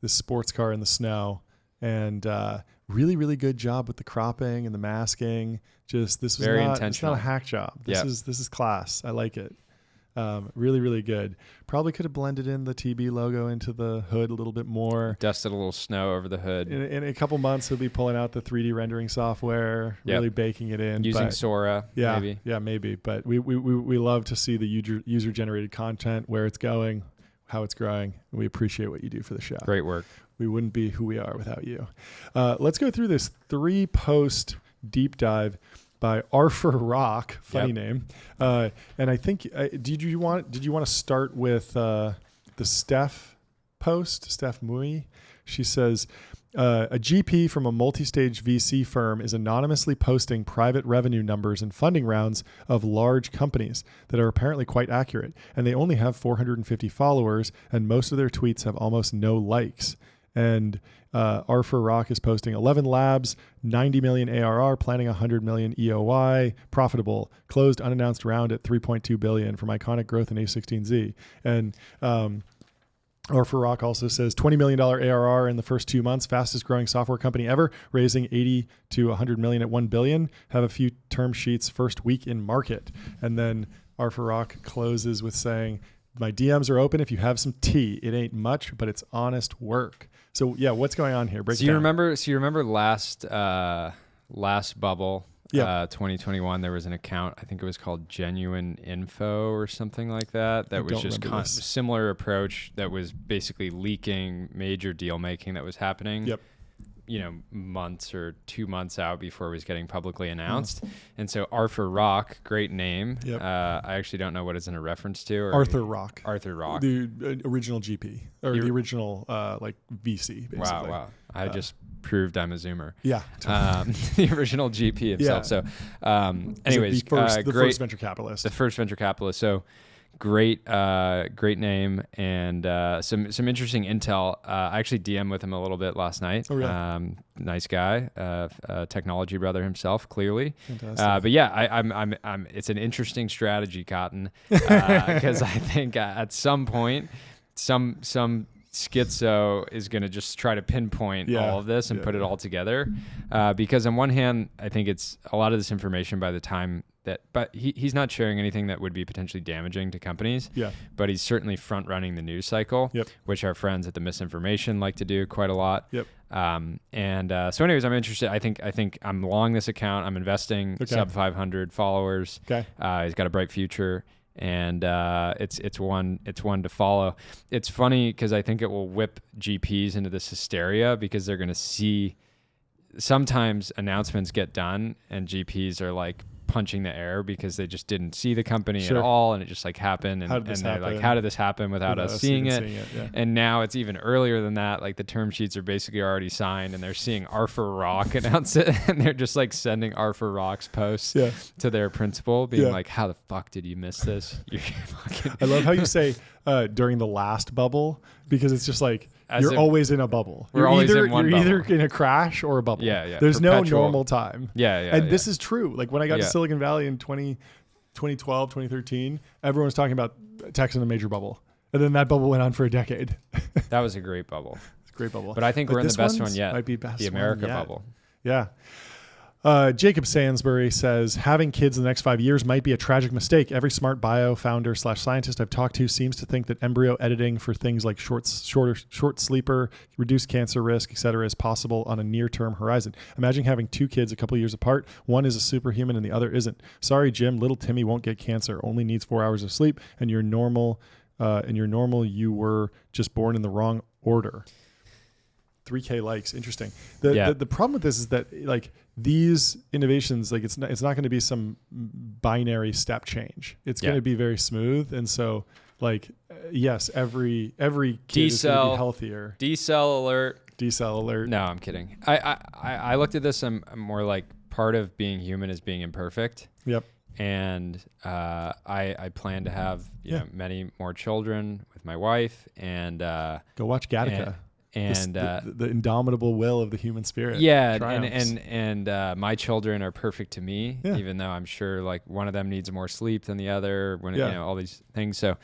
sports car in the snow. And really, really good job with the cropping and the masking. Just this was it's not a hack job. This is class. I like it. Really, really good. Probably could have blended in the TB logo into the hood a little bit more. Dusted a little snow over the hood. In a couple months, he'll be pulling out the 3D rendering software, really baking it in. Using Sora, maybe. Yeah, maybe. But we love to see the user-generated content, where it's going, how it's growing. We appreciate what you do for the show. Great work. We wouldn't be who we are without you. Let's go through this 3-post deep dive by Arthur Rock, funny name. And I think did you want to start with the Steph post, Steph Mui. She says, a GP from a multi-stage VC firm is anonymously posting private revenue numbers and funding rounds of large companies that are apparently quite accurate. And they only have 450 followers, and most of their tweets have almost no likes. And Arthur Rock is posting 11 labs, 90 million ARR, planning 100 million EOI, profitable, closed unannounced round at 3.2 billion from iconic growth in A16Z. And Arthur Rock also says $20 million ARR in the first 2 months, fastest growing software company ever, raising 80 to 100 million at 1 billion, have a few term sheets first week in market. And then Arthur Rock closes with saying, my DMs are open if you have some tea. It ain't much, but it's honest work. So yeah, what's going on here? Break it down. You remember last bubble, 2021, there was an account, I think it was called Genuine Info or something like that. That was just similar approach that was basically leaking major deal making that was happening. Yep. Months or 2 months out before it was getting publicly announced. And so Arthur Rock, great name. Yep. I actually don't know what it's in a reference to. Arthur Rock. The original GP or the original VC, basically. Wow. I just proved I'm a Zoomer. Yeah. The original GP himself. Yeah. So anyways, the first venture capitalist. The first venture capitalist. So great name and some interesting intel. I actually DM'd with him a little bit last night. Oh, really? Nice guy, technology brother himself, clearly. Fantastic. But yeah, I'm. It's an interesting strategy, Cotton, because I think at some point, some schizo is going to just try to pinpoint all of this and put it all together. Because on one hand, I think it's a lot of this information by the time but he's not sharing anything that would be potentially damaging to companies. Yeah. But he's certainly front running the news cycle, which our friends at the Misinformation like to do quite a lot. Yep. So anyways, I'm interested. I think I'm long this account. I'm investing sub 500 followers. Okay. He's got a bright future. And it's one to follow. It's funny because I think it will whip GPs into this hysteria because they're going to see sometimes announcements get done and GPs are like punching the air because they just didn't see the company at all, and it just like happened, and they're like, how did this happen without us seeing it? Yeah. And now it's even earlier than that. Like the term sheets are basically already signed, and they're seeing Arthur Rock announce it, and they're just like sending Arthur Rock's posts to their principal, being like, how the fuck did you miss this? I love how you say during the last bubble, because it's just like you're always in a bubble. You're either in a crash or a bubble. Yeah. There's no normal time. Yeah. And this is true. Like when I got to Silicon Valley in 2012, 2013, everyone was talking about tech's in a major bubble. And then that bubble went on for a decade. That was a great bubble. It's a great bubble. But I think we're in the best one yet. Might be best the America one yet. bubble. Yeah. Jacob Sansbury says, having kids in the next 5 years might be a tragic mistake. Every smart bio founder / scientist I've talked to seems to think that embryo editing for things like short sleeper, reduced cancer risk, etc., is possible on a near-term horizon. Imagine having 2 kids a couple years apart. One is a superhuman and the other isn't. Sorry, Jim, little Timmy won't get cancer. Only needs 4 hours of sleep, and you're normal. You were just born in the wrong order. 3K likes. Interesting. The problem with this is that like these innovations, like it's not going to be some binary step change. It's going to be very smooth. And so like, yes, every kid is going to be healthier. Decel alert. No, I'm kidding. I looked at this. I'm more like part of being human is being imperfect. Yep. And I plan to have many more children with my wife and go watch Gattaca. And the indomitable will of the human spirit. Yeah, and my children are perfect to me, even though I'm sure like one of them needs more sleep than the other. All these things. So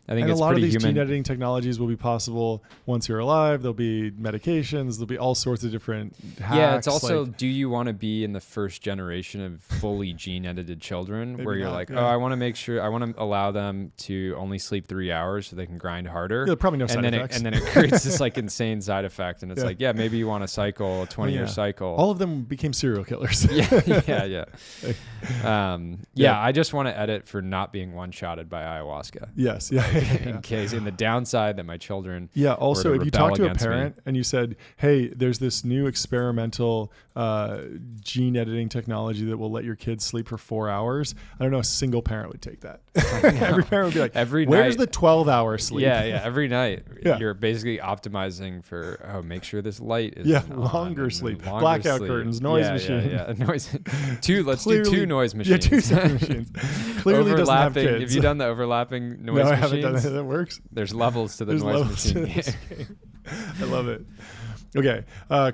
I think it's pretty human. And a lot of these gene editing technologies will be possible once you're alive. There'll be medications. There'll be all sorts of different hacks. Yeah, it's also, do you want to be in the first generation of fully gene edited children where you're I want to make sure, I want to allow them to only sleep 3 hours so they can grind harder. Yeah, probably no side effects. And then it creates this like insane side effect. And it's maybe you want to cycle a 20-year cycle. All of them became serial killers. Yeah. I just want to edit for not being one-shotted by ayahuasca. Yes. Yeah. in case, in the downside that my children. Yeah. Also, if you talk to a parent and you said, hey, there's this new experimental gene editing technology that will let your kids sleep for 4 hours, I don't know, a single parent would take that. Every parent would be like, where's the 12-hour sleep? Yeah. Every night you're basically optimizing for, make sure this light is longer sleep, blackout curtains, noise machine. Yeah. Noise. Let's do 2 noise machines. Yeah, 2 noise machines. Clearly doesn't have kids. Have you done the overlapping noise machines? No, I haven't done that. That works. There's levels to the noise machine. I love it. Okay.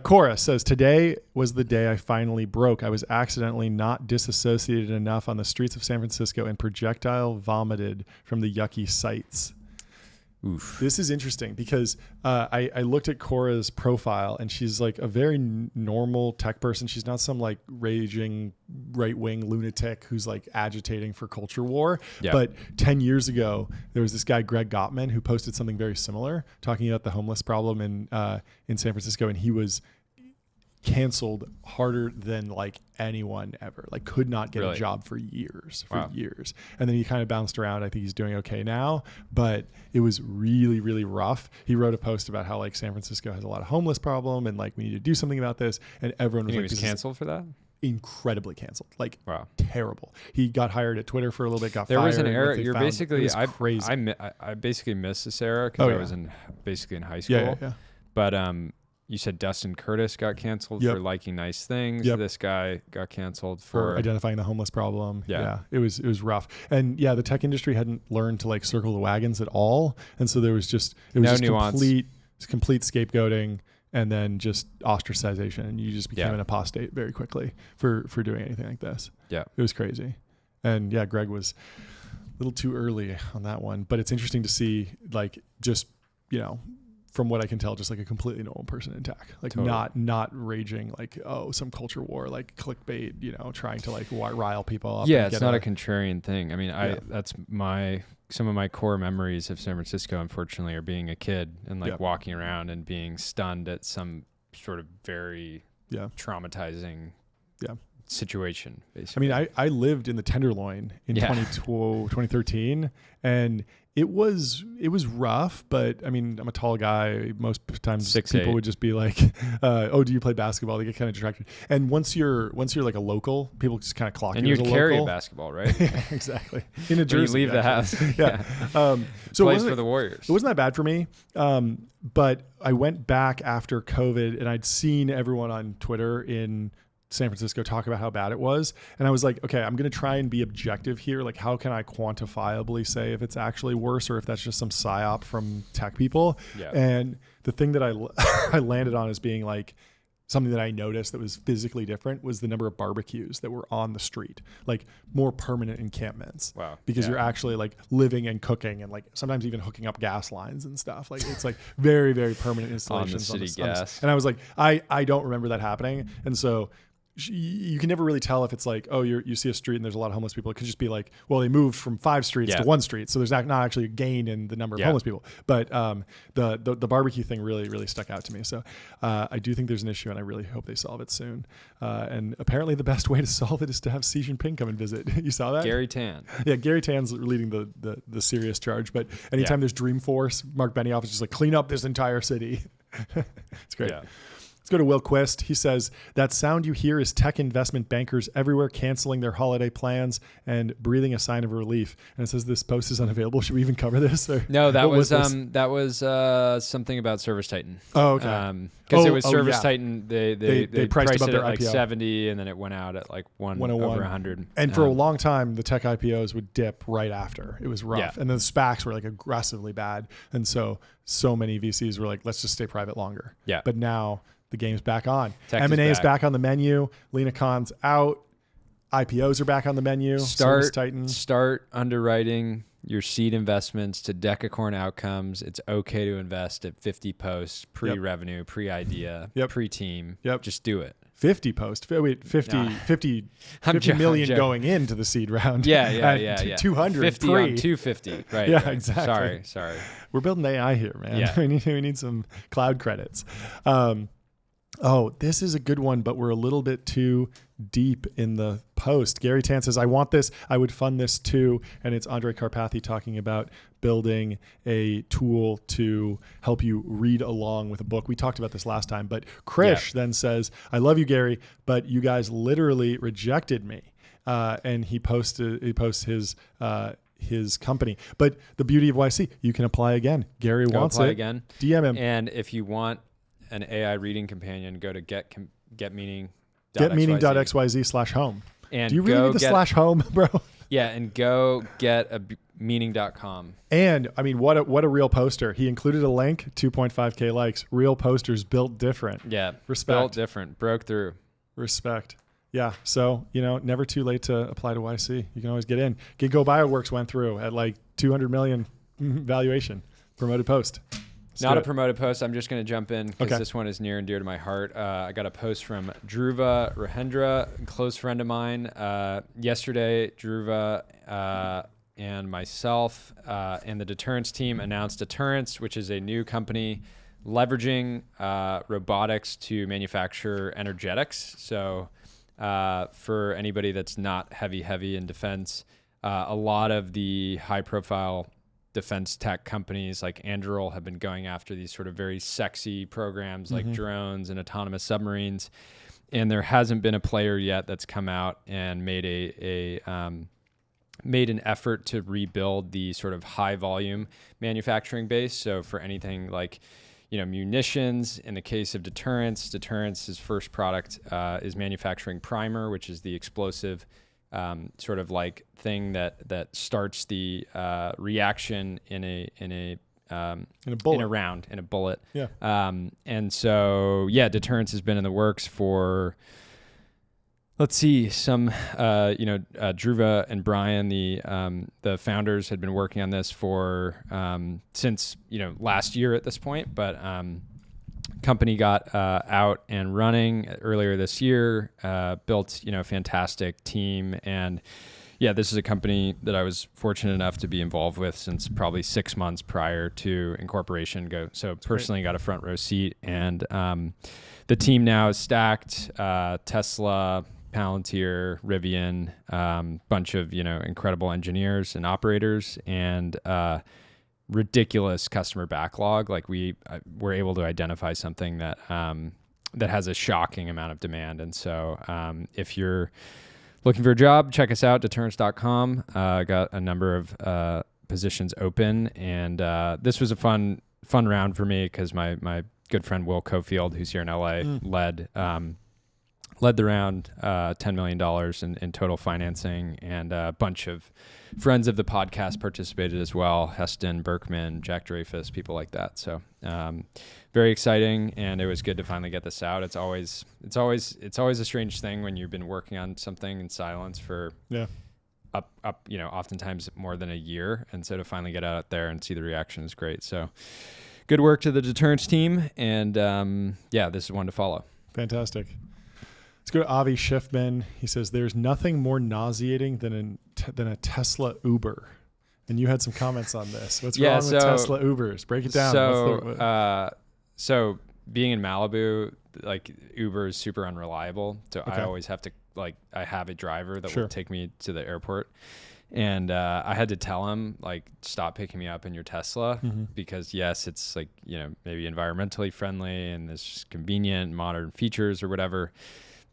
Cora says, today was the day I finally broke. I was accidentally not disassociated enough on the streets of San Francisco and projectile vomited from the yucky sights. Oof. This is interesting because I looked at Cora's profile and she's like a very normal tech person. She's not some like raging right-wing lunatic who's like agitating for culture war. Yeah. But 10 years ago, there was this guy, Greg Gottman, who posted something very similar talking about the homeless problem in San Francisco. And he was canceled harder than like anyone ever, like could not get a job for years. And then he kind of bounced around. I think he's doing okay now, but it was really, really rough. He wrote a post about how like San Francisco has a lot of homeless problem and like we need to do something about this. And everyone was he was canceled for that? Incredibly canceled, like terrible. He got hired at Twitter for a little bit, got fired. There was an era. You're basically, crazy. I basically missed this era because I was basically in high school. Yeah. But you said Dustin Curtis got canceled for liking nice things. This guy got canceled for identifying the homeless problem. Yeah. It was rough. And the tech industry hadn't learned to like circle the wagons at all. And so there was just complete scapegoating and then just ostracization. And you just became an apostate very quickly for doing anything like this. Yeah. It was crazy. And Greg was a little too early on that one, but it's interesting to see like just, from what I can tell, just like a completely normal person in tech, like not raging like, some culture war, like clickbait, trying to like rile people up. Yeah, it's not a contrarian thing. I mean, that's some of my core memories of San Francisco, unfortunately, are being a kid and like walking around and being stunned at some sort of very traumatizing situation, basically. I mean, I lived in the Tenderloin in 2013, and it was rough, but I mean, I'm a tall guy. Most times 6'8" would just be like, do you play basketball? They get kind of distracted. And once you're like a local, people just kind of clock you as a local. And you carry a basketball, right? Yeah, exactly. In a jersey. You leave the house. Yeah. So plays for the Warriors. It wasn't that bad for me. But I went back after COVID and I'd seen everyone on Twitter in San Francisco talk about how bad it was. And I was like, okay, I'm going to try and be objective here. Like, how can I quantifiably say if it's actually worse or if that's just some psyop from tech people? Yeah. And the thing that I landed on as being like something that I noticed that was physically different was the number of barbecues that were on the street, like more permanent encampments. Wow. Because you're actually like living and cooking and like sometimes even hooking up gas lines and stuff. Like it's like very, very permanent installations on the city gas. And I was like, I don't remember that happening. And so you can never really tell if it's like, you see a street and there's a lot of homeless people. It could just be like, well, they moved from 5 streets to 1 street. So there's not actually a gain in the number of homeless people. But the barbecue thing really, really stuck out to me. So I do think there's an issue and I really hope they solve it soon. And apparently the best way to solve it is to have Xi Jinping come and visit. You saw that? Gary Tan. Yeah, Gary Tan's leading the serious charge. But anytime there's Dreamforce, Mark Benioff is just like, clean up this entire city. It's great. Yeah. Let's go to Will Quist. He says, that sound you hear is tech investment bankers everywhere canceling their holiday plans and breathing a sign of relief. And it says this post is unavailable. Should we even cover this? Or no, that was something about Service Titan. Oh, okay. Because it was Service Titan. They priced above it their at like IPO. 70 and then it went out at like 101. Over 100. And for a long time, the tech IPOs would dip right after. It was rough. Yeah. And the SPACs were like aggressively bad. And so many VCs were like, let's just stay private longer. Yeah. But now the game's back on. M&A is back on the menu. Lena Khan's out. IPOs are back on the menu. Start underwriting your seed investments to Decacorn Outcomes. It's okay to invest at 50 posts, pre-revenue, pre-idea, pre-team. Yep. Just do it. 50 posts. Wait, 50 million going into the seed round. Yeah. 200 50 pre. on 250. Right. Yeah, right. exactly. Sorry. We're building AI here, man. Yeah. we need some cloud credits. Oh, this is a good one, but we're a little bit too deep in the post. Gary Tan says, I want this. I would fund this too. And it's Andre Carpathy talking about building a tool to help you read along with a book. We talked about this last time, but Krish then says, I love you, Gary, but you guys literally rejected me. And he posts his company. But the beauty of YC, you can apply again. Gary wants it. Again. DM him. And if you want an AI reading companion, go to getmeaning.xyz. Getmeaning.xyz/home. And do you really need the /home, bro? Yeah, and go get a meaning.com. And I mean, what a real poster. He included a link, 2.5K likes. Real posters built different. Yeah. Respect. Built different. Broke through. Respect. Yeah. So, never too late to apply to YC. You can always get in. Ginkgo Bioworks went through at like 200 million valuation. Promoted post. Not a promoted post. I'm just going to jump in because this one is near and dear to my heart. I got a post from Dhruva Rahendra, a close friend of mine. Yesterday, Dhruva and myself and the Deterrence team announced Deterrence, which is a new company leveraging robotics to manufacture energetics. So for anybody that's not heavy in defense, a lot of the high-profile defense tech companies like Anduril have been going after these sort of very sexy programs like drones and autonomous submarines. And there hasn't been a player yet that's come out and made made an effort to rebuild the sort of high volume manufacturing base. So for anything like, munitions, in the case of Deterrence's first product is manufacturing primer, which is the explosive sort of like thing that starts the reaction in a bullet. Yeah. And so Deterrence has been in the works for, let's see, Dhruva and Brian, the founders, had been working on this for since last year at this point, but company got out and running earlier this year, built a fantastic team, and this is a company that I was fortunate enough to be involved with since probably 6 months prior to incorporation. Personally got a front row seat, and the team now is stacked. Tesla, Palantir, Rivian, bunch of incredible engineers and operators, and ridiculous customer backlog. Like we're able to identify something that has a shocking amount of demand. And so if you're looking for a job, check us out, deterrence.com. Got a number of positions open, and this was a fun round for me because my good friend Will Cofield, who's here in LA, led the round, $10 million in total financing, and a bunch of friends of the podcast participated as well. Heston, Berkman, Jack Dreyfus, people like that. So very exciting, and it was good to finally get this out. It's always a strange thing when you've been working on something in silence for oftentimes more than a year, and so to finally get out there and see the reaction is great. So good work to the Deterrence team, and this is one to follow. Fantastic. Let's go to Avi Schiffman. He says, there's nothing more nauseating than a Tesla Uber. And you had some comments on this. What's wrong with Tesla Ubers? Break it down. So being in Malibu, like Uber is super unreliable. So I always have to, I have a driver that will take me to the airport. And I had to tell him, stop picking me up in your Tesla because it's maybe environmentally friendly and there's convenient modern features or whatever.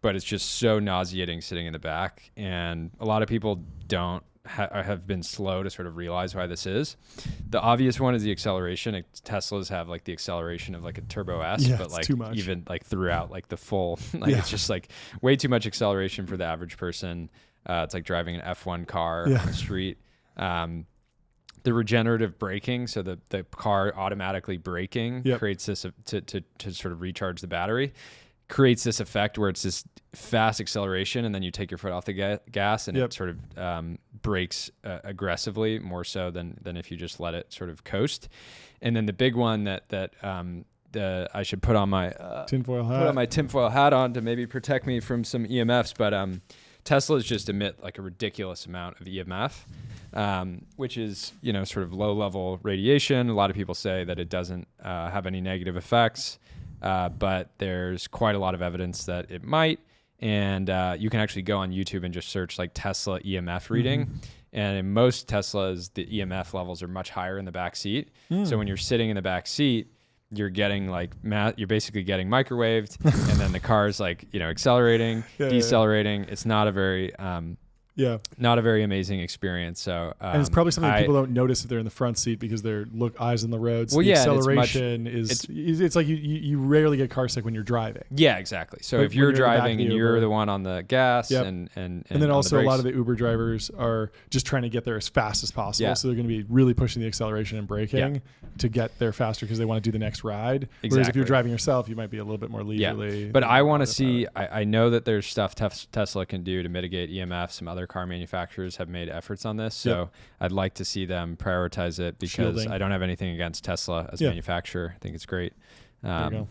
But it's just so nauseating sitting in the back. And a lot of people have been slow to sort of realize why this is. The obvious one is the acceleration. Teslas have the acceleration of a Turbo S, but too much. Even throughout the full, it's just way too much acceleration for the average person. It's like driving an F1 car on the street. The regenerative braking, so the car automatically braking creates this to sort of recharge the battery. Creates this effect where it's this fast acceleration, and then you take your foot off the gas, and it sort of brakes aggressively, more so than if you just let it sort of coast. And then the big one that I should put on my tinfoil hat on to maybe protect me from some EMFs, but Teslas just emit a ridiculous amount of EMF, which is sort of low level radiation. A lot of people say that it doesn't have any negative effects. but there's quite a lot of evidence that it might. And you can actually go on YouTube and just search like Tesla EMF reading. And in most Teslas, the EMF levels are much higher in the back seat. So when you're sitting in the back seat, you're getting like you're basically getting microwaved, and then the car's like, you know, accelerating, decelerating. It's not a very not a very amazing experience. So and it's probably something people don't notice if they're in the front seat because they're eyes on the road. So well, the acceleration it's like you rarely get car sick when you're driving. Yeah, exactly. So if you're driving and you're the one on the gas, and then also a lot of the Uber drivers are just trying to get there as fast as possible. So they're going to be really pushing the acceleration and braking to get there faster because they want to do the next ride. Exactly. Whereas if you're driving yourself, you might be a little bit more leisurely. Yeah. But I want to see. I know that there's stuff Tesla can do to mitigate EMF. Some other car manufacturers have made efforts on this, so I'd like to see them prioritize it because I don't have anything against Tesla as a manufacturer. I think it's great. There you go.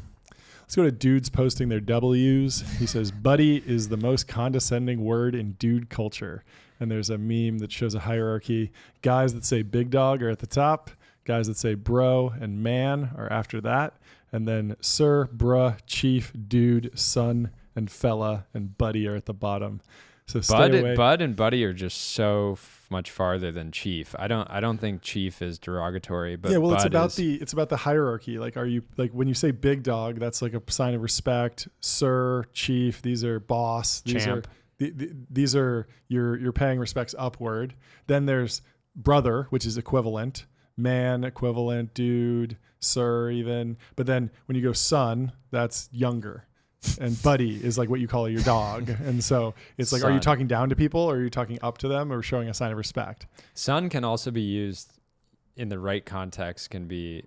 Let's go to dudes posting their W's. He says, buddy is the most condescending word in dude culture. And there's a meme that shows a hierarchy. Guys that say big dog are at the top. Guys that say bro and man are after that. And then sir, bruh, chief, dude, son, and fella, and buddy are at the bottom. So Bud and buddy are just so much farther than chief. I don't think chief is derogatory, but yeah, well, Bud it's about the hierarchy. Like, are you like when you say big dog, that's like a sign of respect. Sir, chief, these are boss. These are you're paying respects upward. Then there's brother, which is equivalent, man equivalent, dude, sir even. But then when you go son, that's younger. And buddy is like what you call your dog. And so it's like, son. Are you talking down to people or are you talking up to them or showing a sign of respect? Son can also be used in the right context, can be,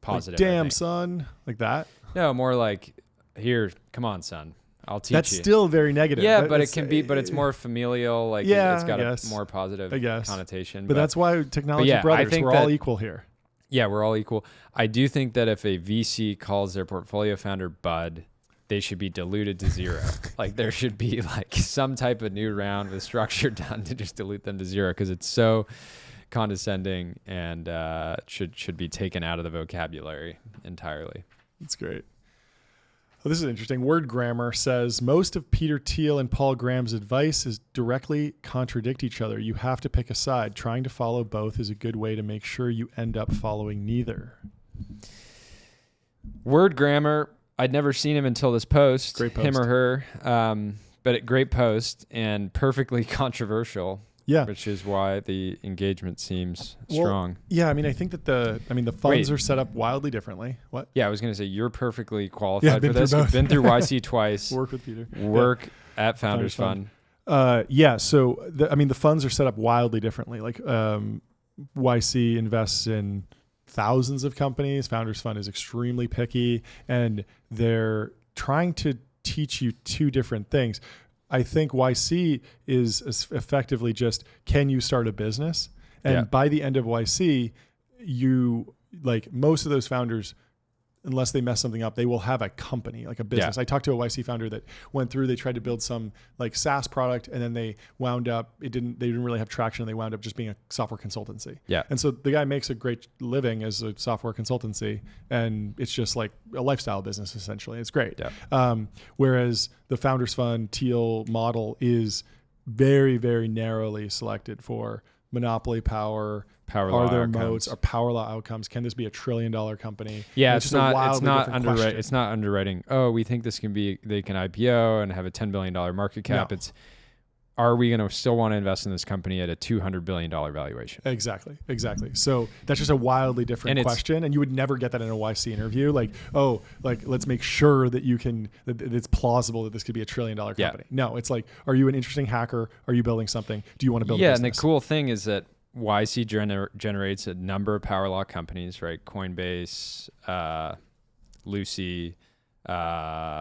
positive. Like, damn, son, like that? No, more like, here, come on, son. I'll teach you. That's still very negative. Yeah, but it can be, but it's more familial. Like, it's got a more positive connotation. But that's why technology brothers, we're all equal here. Yeah, we're all equal. I do think that if a VC calls their portfolio founder Bud, they should be diluted to zero. Like there should be like some type of new round with structure done to just dilute them to zero because it's so condescending and should be taken out of the vocabulary entirely. That's great. Well, this is interesting. Word Grammar says most of Peter Thiel and Paul Graham's advice is directly contradict each other. You have to pick a side. Trying to follow both is a good way to make sure you end up following neither. Word Grammar, I'd never seen him until this post. Great post. Him or her, but great post and perfectly controversial. Yeah, which is why the engagement seems strong. Yeah, I mean, I think that the funds are set up wildly differently. What? Yeah, I was going to say you're perfectly qualified for this. You've been through YC twice. Work with Peter. Work at Founders Fund. So the funds are set up wildly differently. Like YC invests in thousands of companies. Founders Fund is extremely picky, and they're trying to teach you two different things. I think YC is effectively just, can you start a business? And by the end of YC, most of those founders, unless they mess something up, they will have a company, like a business. I talked to a YC founder that went through, they tried to build some like SaaS product and then they wound up, they didn't really have traction and they wound up just being a software consultancy. Yeah. And so the guy makes a great living as a software consultancy and it's just like a lifestyle business essentially. It's great. Yeah. Whereas the Founders Fund Thiel model is very, very narrowly selected for monopoly power are there moats? Are power law outcomes? Can this be $1 trillion company? Yeah, it's not underwriting. Oh, we think this can be. They can IPO and have a $10 billion market cap. No. It's are we going to still want to invest in this company at a $200 billion valuation? Exactly. So that's just a wildly different question, and you would never get that in a YC interview. Let's make sure that it's plausible that this could be $1 trillion company. Yeah. No, it's like, are you an interesting hacker? Are you building something? Do you want to build a business? Yeah, and the cool thing is that YC generates a number of power law companies, right? Coinbase, Lucy, Airbnb,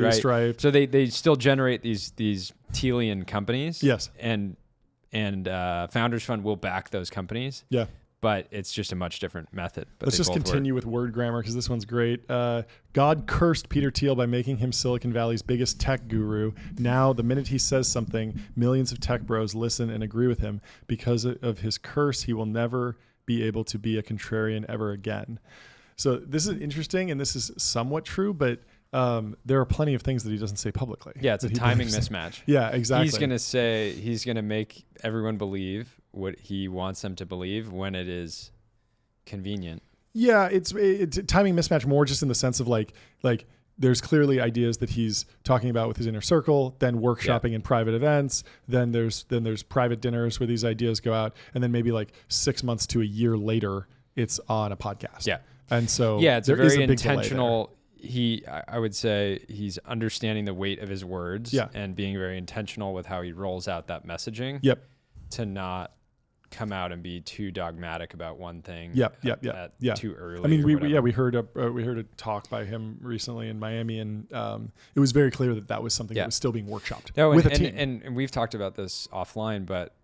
right? Stripe. So they still generate these Thielian companies. Yes. And Founders Fund will back those companies. Yeah. But it's just a much different method. But let's just continue with Word Grammar because this one's great. God cursed Peter Thiel by making him Silicon Valley's biggest tech guru. Now, the minute he says something, millions of tech bros listen and agree with him. Because of his curse, he will never be able to be a contrarian ever again. So this is interesting, and this is somewhat true, but there are plenty of things that he doesn't say publicly. Yeah, it's a timing mismatch. Yeah, exactly. He's going to make everyone believe what he wants them to believe when it is convenient. Yeah, it's a timing mismatch more just in the sense of like there's clearly ideas that he's talking about with his inner circle, then workshopping in private events, then there's private dinners where these ideas go out, and then maybe like 6 months to a year later, it's on a podcast. Yeah. And so it's a very intentional. I would say he's understanding the weight of his words and being very intentional with how he rolls out that messaging. Yep. To not come out and be too dogmatic about one thing. Too early. I mean, we heard a talk by him recently in Miami, and it was very clear that was something that was still being workshopped with a team. And we've talked about this offline, but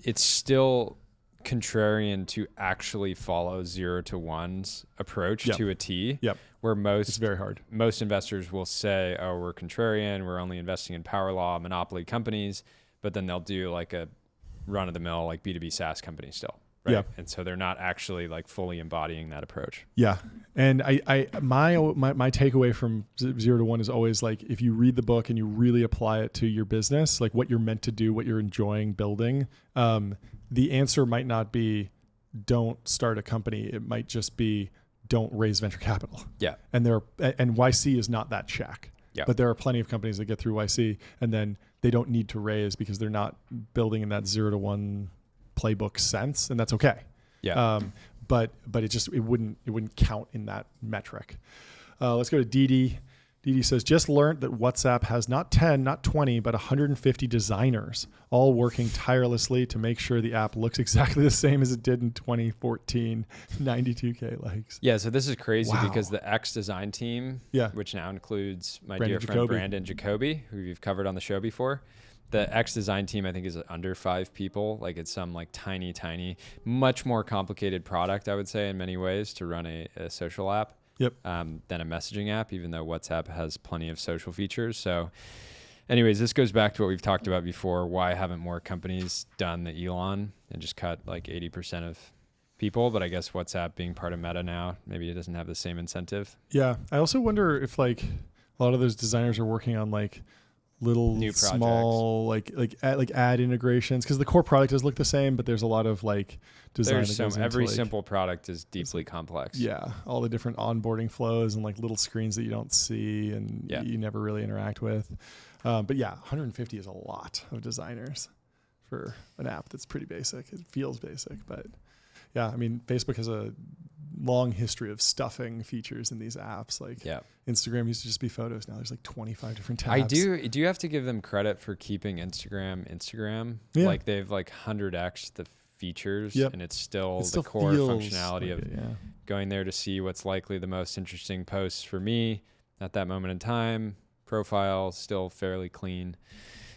it's still contrarian to actually follow 0 to 1's approach to a T. Where it's very hard. Most investors will say, "Oh, we're contrarian. We're only investing in power law monopoly companies," but then they'll do like a run-of-the-mill like B2B SaaS company still, right? Yeah. And so they're not actually like fully embodying that approach. Yeah. And my takeaway from 0 to 1 is always like, if you read the book and you really apply it to your business, like what you're meant to do, what you're enjoying building, the answer might not be don't start a company. It might just be don't raise venture capital. Yeah. And YC is not that check. Yeah. But there are plenty of companies that get through YC and then they don't need to raise because they're not building in that 0 to 1 playbook sense, and that's okay. Yeah. But it wouldn't count in that metric. Let's go to Didi. Didi says, just learned that WhatsApp has not 10, not 20, but 150 designers, all working tirelessly to make sure the app looks exactly the same as it did in 2014. 92K likes. Yeah, so this is crazy because the X design team, which now includes my dear friend Brandon Jacoby, who you've covered on the show before, the X design team I think is under 5 people. Like it's some like tiny, much more complicated product, I would say, in many ways to run a social app. Than a messaging app, even though WhatsApp has plenty of social features. So anyways, this goes back to what we've talked about before. Why haven't more companies done the Elon and just cut like 80% of people? But I guess WhatsApp being part of Meta now, maybe it doesn't have the same incentive. Yeah. I also wonder if like a lot of those designers are working on like little new small like ad integrations, because the core product does look the same, but there's a lot of like design. Every simple product is deeply complex. Yeah, all the different onboarding flows and like little screens that you don't see and you never really interact with. But yeah, 150 is a lot of designers for an app that's pretty basic. It feels basic, but yeah, I mean, Facebook has a long history of stuffing features in these apps. Like Instagram used to just be photos. Now there's like 25 different tabs. Do you have to give them credit for keeping Instagram? Yeah. Like they've like 100x the features and it's still the core functionality of going there to see what's likely the most interesting posts for me at that moment in time. Profile still fairly clean.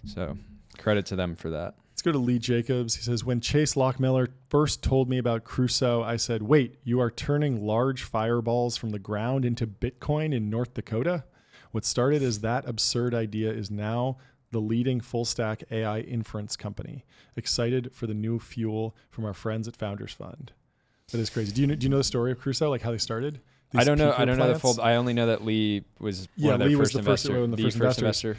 So credit to them for that. Let's go to Lee Jacobs. He says, when Chase Lockmiller first told me about Crusoe, I said, wait, you are turning large fireballs from the ground into Bitcoin in North Dakota? What started as that absurd idea is now the leading full stack AI inference company. Excited for the new fuel from our friends at Founders Fund. That is crazy. Do you know the story of Crusoe, like how they started? I don't know the full. I only know that Lee was one of their first investor.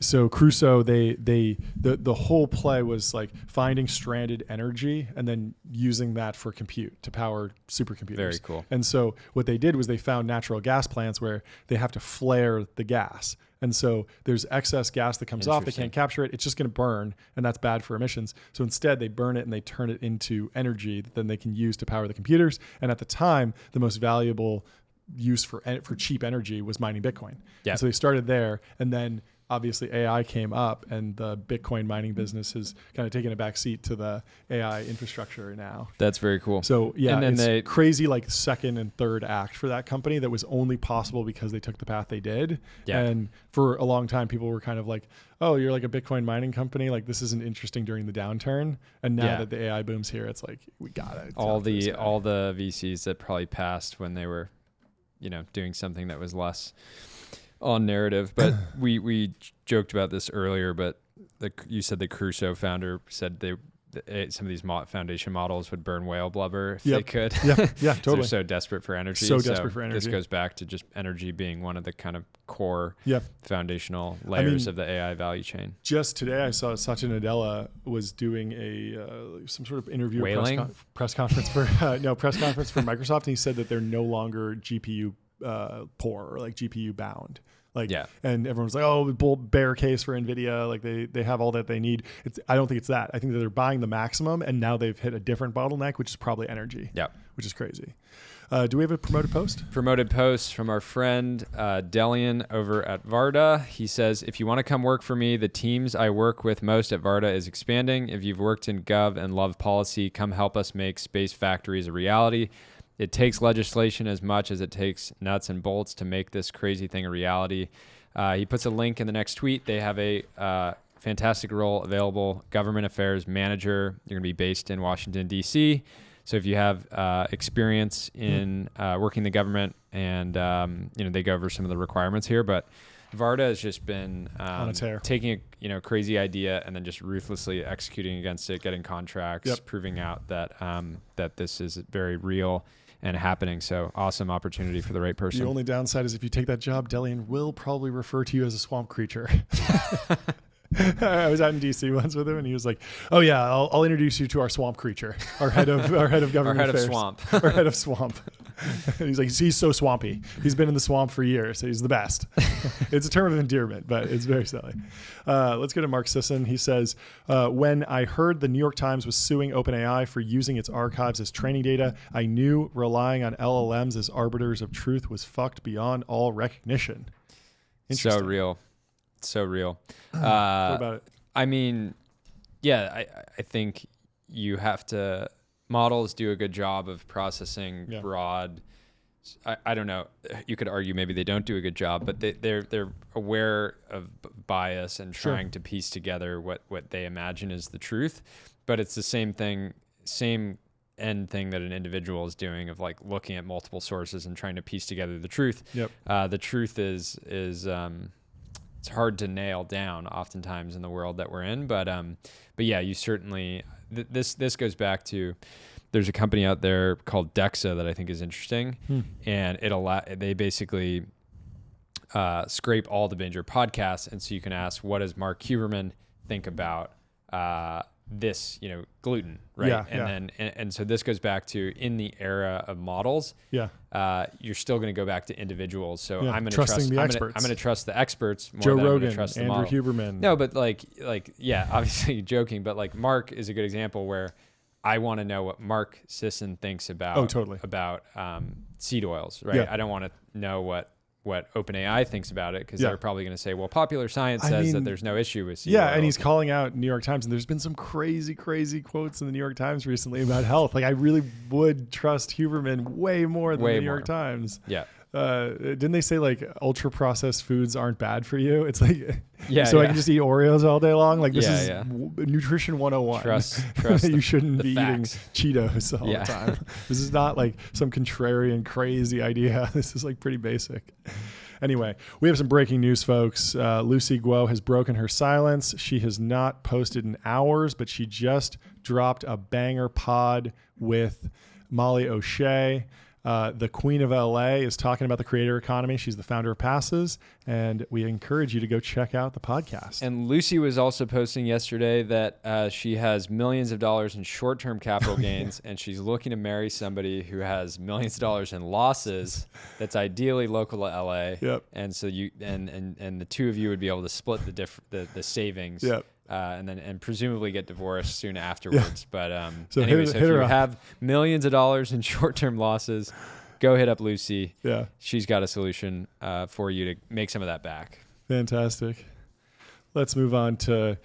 So Crusoe, the whole play was like finding stranded energy and then using that for compute to power supercomputers. Very cool. And so what they did was they found natural gas plants where they have to flare the gas. And so there's excess gas that comes off. They can't capture it. It's just going to burn, and that's bad for emissions. So instead, they burn it and they turn it into energy that then they can use to power the computers. And at the time, the most valuable use for cheap energy was mining Bitcoin. Yeah. So they started there, and then obviously AI came up, and the Bitcoin mining business has kind of taken a back seat to the AI infrastructure now. That's very cool. So yeah, and then it's crazy like second and third act for that company that was only possible because they took the path they did. Yeah. And for a long time, people were kind of like, oh, you're like a Bitcoin mining company. Like this isn't interesting during the downturn. And now that the AI boom's here, it's like, we got it. All the VCs that probably passed when they were, doing something that was less on narrative. But we joked about this earlier, but you said the Crusoe founder said they some of these foundation models would burn whale blubber if they could. Yeah, totally. They're so desperate for energy. So desperate for energy. This goes back to just energy being one of the kind of core foundational layers of the AI value chain. Just today, I saw Satya Nadella was doing some sort of interview press conference for Microsoft, and he said that they're no longer GPU poor or like GPU bound. And everyone's like, oh, bear case for NVIDIA. Like they have all that they need. I don't think it's that. I think that they're buying the maximum, and now they've hit a different bottleneck, which is probably energy. Yeah, which is crazy. Do we have a promoted post? Promoted post from our friend Delian over at Varda. He says, if you want to come work for me, the teams I work with most at Varda is expanding. If you've worked in Gov and love policy, come help us make space factories a reality. It takes legislation as much as it takes nuts and bolts to make this crazy thing a reality. He puts a link in the next tweet. They have a fantastic role available, government affairs manager. You're going to be based in Washington, D.C. So if you have experience in working the government, and they go over some of the requirements here, but Varda has just been taking a crazy idea and then just ruthlessly executing against it, getting contracts, proving out that that this is very real and happening. So awesome opportunity for the right person. The only downside is if you take that job, Delian will probably refer to you as a swamp creature. I was out in DC once with him, and he was like, "Oh yeah, I'll introduce you to our swamp creature, our head of government affairs, our head of swamp." And he's like, "He's so swampy. He's been in the swamp for years. So he's the best." It's a term of endearment, but it's very silly. Let's go to Mark Sisson. He says, "When I heard the New York Times was suing OpenAI for using its archives as training data, I knew relying on LLMs as arbiters of truth was fucked beyond all recognition." So real. So real. What about it? I mean, I think you have to, models do a good job of processing broad. I don't know. You could argue maybe they don't do a good job, but they're aware of bias and trying to piece together what they imagine is the truth. But it's the same end thing that an individual is doing, of like looking at multiple sources and trying to piece together the truth. The truth is it's hard to nail down oftentimes in the world that we're in, but yeah, you certainly, this goes back to, there's a company out there called Dexa that I think is interesting, and they basically scrape all the major podcasts, and so you can ask, what does Mark Huberman think about this, gluten, right? And so this goes back to, in the era of models, you're still going to go back to individuals. So I'm going to trust the experts. I'm going to trust the experts more Joe than Rogan, I'm going to trust the Andrew model. Huberman. No, but obviously joking, but like Mark is a good example where I want to know what Mark Sisson thinks about about seed oils, right? I don't want to know what OpenAI thinks about it, because they're probably going to say, well, popular science says that there's no issue with seed oil. And he's calling out New York Times, and there's been some crazy quotes in the New York Times recently about health. Like, I really would trust Huberman way more than the New York Times. Didn't they say like ultra processed foods aren't bad for you? It's like, I can just eat Oreos all day long. Like, this is nutrition 101. Trust you shouldn't be eating Cheetos all the time. This is not like some contrarian crazy idea. This is like pretty basic. Anyway, we have some breaking news, folks. Lucy Guo has broken her silence. She has not posted in hours, but she just dropped a banger pod with Molly O'Shea. The Queen of LA is talking about the creator economy. She's the founder of Passes, and we encourage you to go check out the podcast. And Lucy was also posting yesterday that she has millions of dollars in short-term capital gains, and she's looking to marry somebody who has millions of dollars in losses. That's ideally local to LA. And so you and the two of you would be able to split the savings. And presumably get divorced soon afterwards. But so if you have millions of dollars in short-term losses, go hit up Lucy. She's got a solution for you to make some of that back. Fantastic. Let's move on to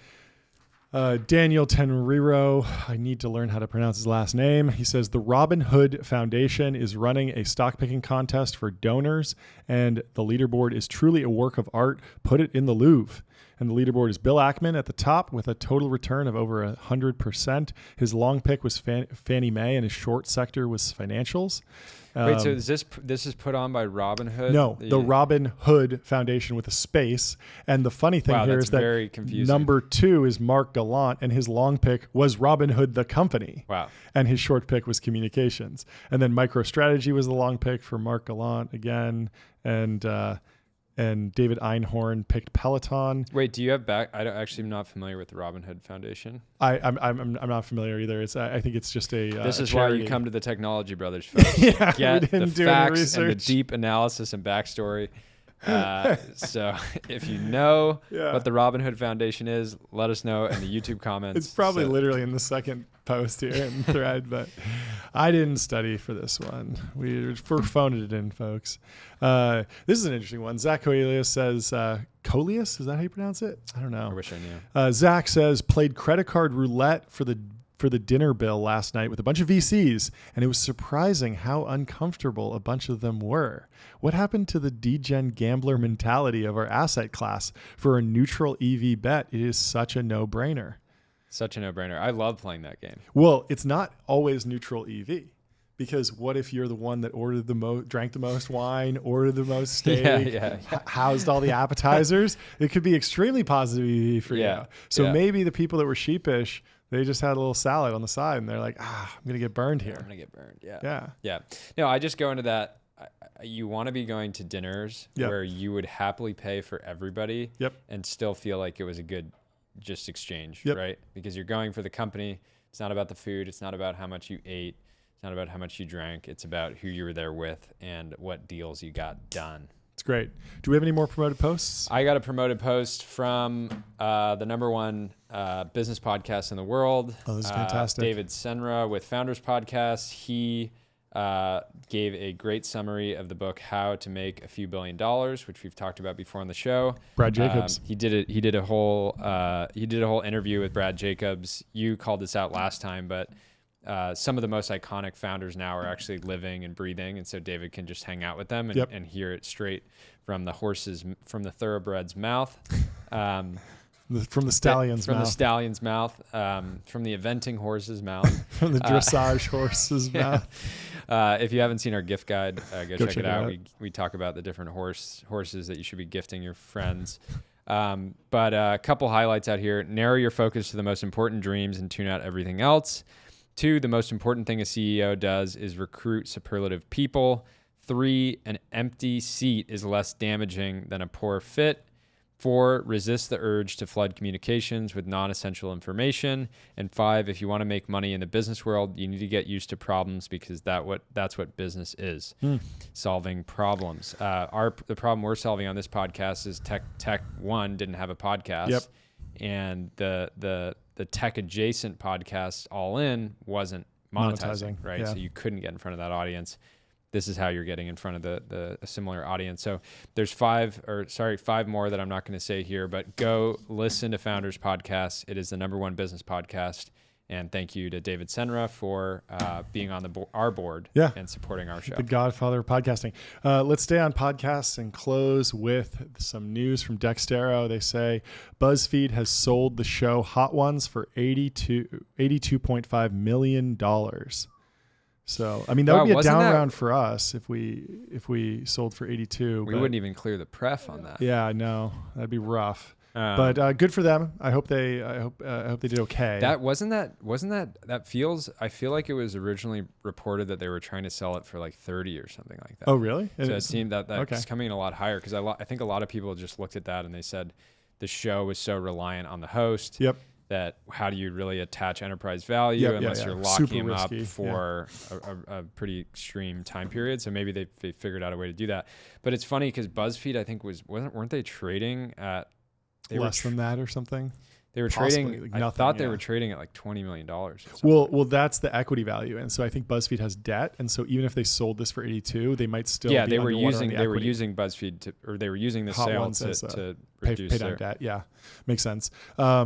Daniel Tenriro. I need to learn how to pronounce his last name. He says the Robin Hood Foundation is running a stock picking contest for donors, and the leaderboard is truly a work of art. Put it in the Louvre. And the leaderboard is Bill Ackman at the top with a total return of over 100%. His long pick was Fannie Mae, and his short sector was financials. Wait, so is this is put on by Robinhood? No, the Robin Hood Foundation with a space. And the funny thing here is that very confusing. Number 2 is Mark Gallant, and his long pick was Robin Hood the company. Wow. And his short pick was communications. And then MicroStrategy was the long pick for Mark Gallant again. And David Einhorn picked Peloton. Wait, do you have back? I'm not familiar with the Robin Hood Foundation. I'm not familiar either. I think it's just a This is charity. why you come to the Technology Brothers, folks. Yeah, Get the facts and the deep analysis and backstory. So if you know what the Robin Hood Foundation is, let us know in the YouTube comments. It's probably literally in the second post here in the thread, but I didn't study for this one. We're phoning it in, folks. This is an interesting one. Zach Coelius says, Coelius, is that how you pronounce it? I don't know. I wish I knew. Zach says, played credit card roulette for the dinner bill last night with a bunch of VCs, and it was surprising how uncomfortable a bunch of them were. What happened to the degen gambler mentality of our asset class? For a neutral EV bet, it is such a no-brainer. Such a no-brainer. I love playing that game. Well, it's not always neutral EV. Because what if you're the one that ordered drank the most wine, ordered the most steak, housed all the appetizers? It could be extremely positive EV for you. So maybe the people that were sheepish, they just had a little salad on the side, and they're like, I'm going to get burned here. I'm going to get burned, Yeah. No, I just go into that. You want to be going to dinners where you would happily pay for everybody and still feel like it was a good just exchange, right? Because you're going for the company. It's not about the food. It's not about how much you ate. It's not about how much you drank. It's about who you were there with and what deals you got done. It's great. Do we have any more promoted posts? I got a promoted post from the number one business podcast in the world. Oh, this is fantastic. David Senra with Founders Podcast. He gave a great summary of the book How to Make a Few $1 Billion, which we've talked about before on the show. Brad Jacobs. He did a whole interview with Brad Jacobs. You called this out last time, but some of the most iconic founders now are actually living and breathing, and so David can just hang out with them and hear it straight from the thoroughbred's mouth. From the stallion's mouth. From the stallion's mouth. From the eventing horse's mouth. From the dressage horse's mouth. If you haven't seen our gift guide, go check it out. We talk about the different horses that you should be gifting your friends. But a couple highlights out here. Narrow your focus to the most important dreams and tune out everything else. 2, the most important thing a CEO does is recruit superlative people. 3, an empty seat is less damaging than a poor fit. 4, resist the urge to flood communications with non-essential information. And 5, if you want to make money in the business world, you need to get used to problems because that's what business is, solving problems. The problem we're solving on this podcast is Tech One didn't have a podcast, and the tech adjacent podcast All In wasn't monetizing, right? So you couldn't get in front of that audience. This is how you're getting in front of a similar audience. So there's 5 more that I'm not going to say here, but go listen to Founders Podcast. It is the number one business podcast. And thank you to David Senra for being on our board and supporting our show. The godfather of podcasting. Let's stay on podcasts and close with some news from Dextero. They say BuzzFeed has sold the show Hot Ones for $82.5 million. So, I mean, that would be a down round for us if we sold for 82. We wouldn't even clear the pref on that. Yeah, I know. That'd be rough. But good for them. I hope they did okay. I feel like it was originally reported that they were trying to sell it for like 30 or something like that. Oh, really? So it seemed that's coming in a lot higher because I think a lot of people just looked at that and they said the show was so reliant on the host. That how do you really attach enterprise value unless you're locking him up for a pretty extreme time period? So maybe they figured out a way to do that. But it's funny because BuzzFeed, I think, weren't they trading at less than that or something? They were trading. I thought they were trading at like $20 million. Well, that's the equity value, and so I think BuzzFeed has debt, and so even if they sold this for 82, they might still. They were using BuzzFeed they were using the sale to reduce pay down debt. Yeah, makes sense. I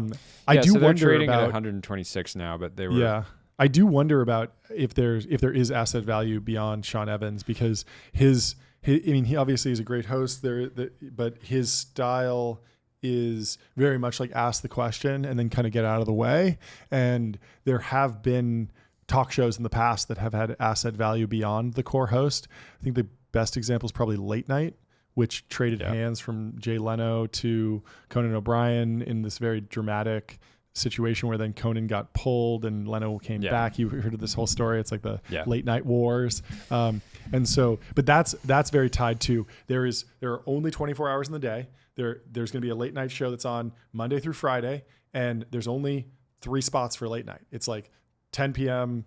do wonder they're trading about at 126 now, but they were. Yeah, I do wonder about if there is asset value beyond Sean Evans because he obviously is a great host there, but his style is very much like ask the question and then kind of get out of the way. And there have been talk shows in the past that have had asset value beyond the core host. I think the best example is probably Late Night, which traded hands from Jay Leno to Conan O'Brien in this very dramatic situation where then Conan got pulled and Leno came back. You heard of this whole story. It's like the late night wars. And so, but that's very tied to, there are only 24 hours in the day. There's going to be a late night show that's on Monday through Friday, and there's only 3 spots for late night. It's like 10 p.m.,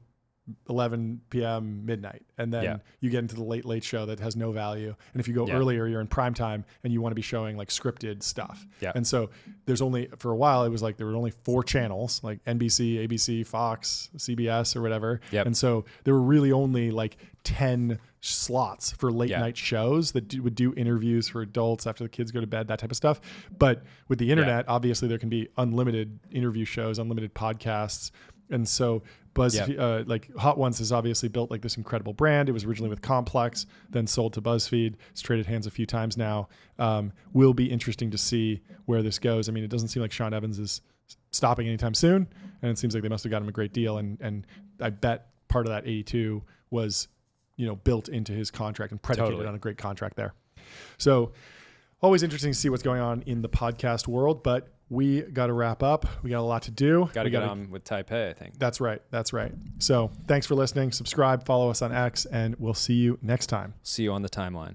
11 p.m., midnight. And then you get into the late show that has no value. And if you go earlier, you're in prime time and you want to be showing like scripted stuff. And so there's only, for a while, it was like there were only 4 channels, like NBC, ABC, Fox, CBS or whatever. And so there were really only like 10 slots for late night shows that would do interviews for adults after the kids go to bed, that type of stuff. But with the internet, obviously there can be unlimited interview shows, unlimited podcasts. And so BuzzFeed, like Hot Ones has obviously built like this incredible brand. It was originally with Complex, then sold to BuzzFeed. It's traded hands a few times now. Will be interesting to see where this goes. I mean, it doesn't seem like Sean Evans is stopping anytime soon, and it seems like they must have got him a great deal. And I bet part of that 82 was, built into his contract and predicated on a great contract there. So always interesting to see what's going on in the podcast world, but we got to wrap up. We got a lot to do. Got to get on with Taipei, I think. That's right. So thanks for listening. Subscribe, follow us on X, and we'll see you next time. See you on the timeline.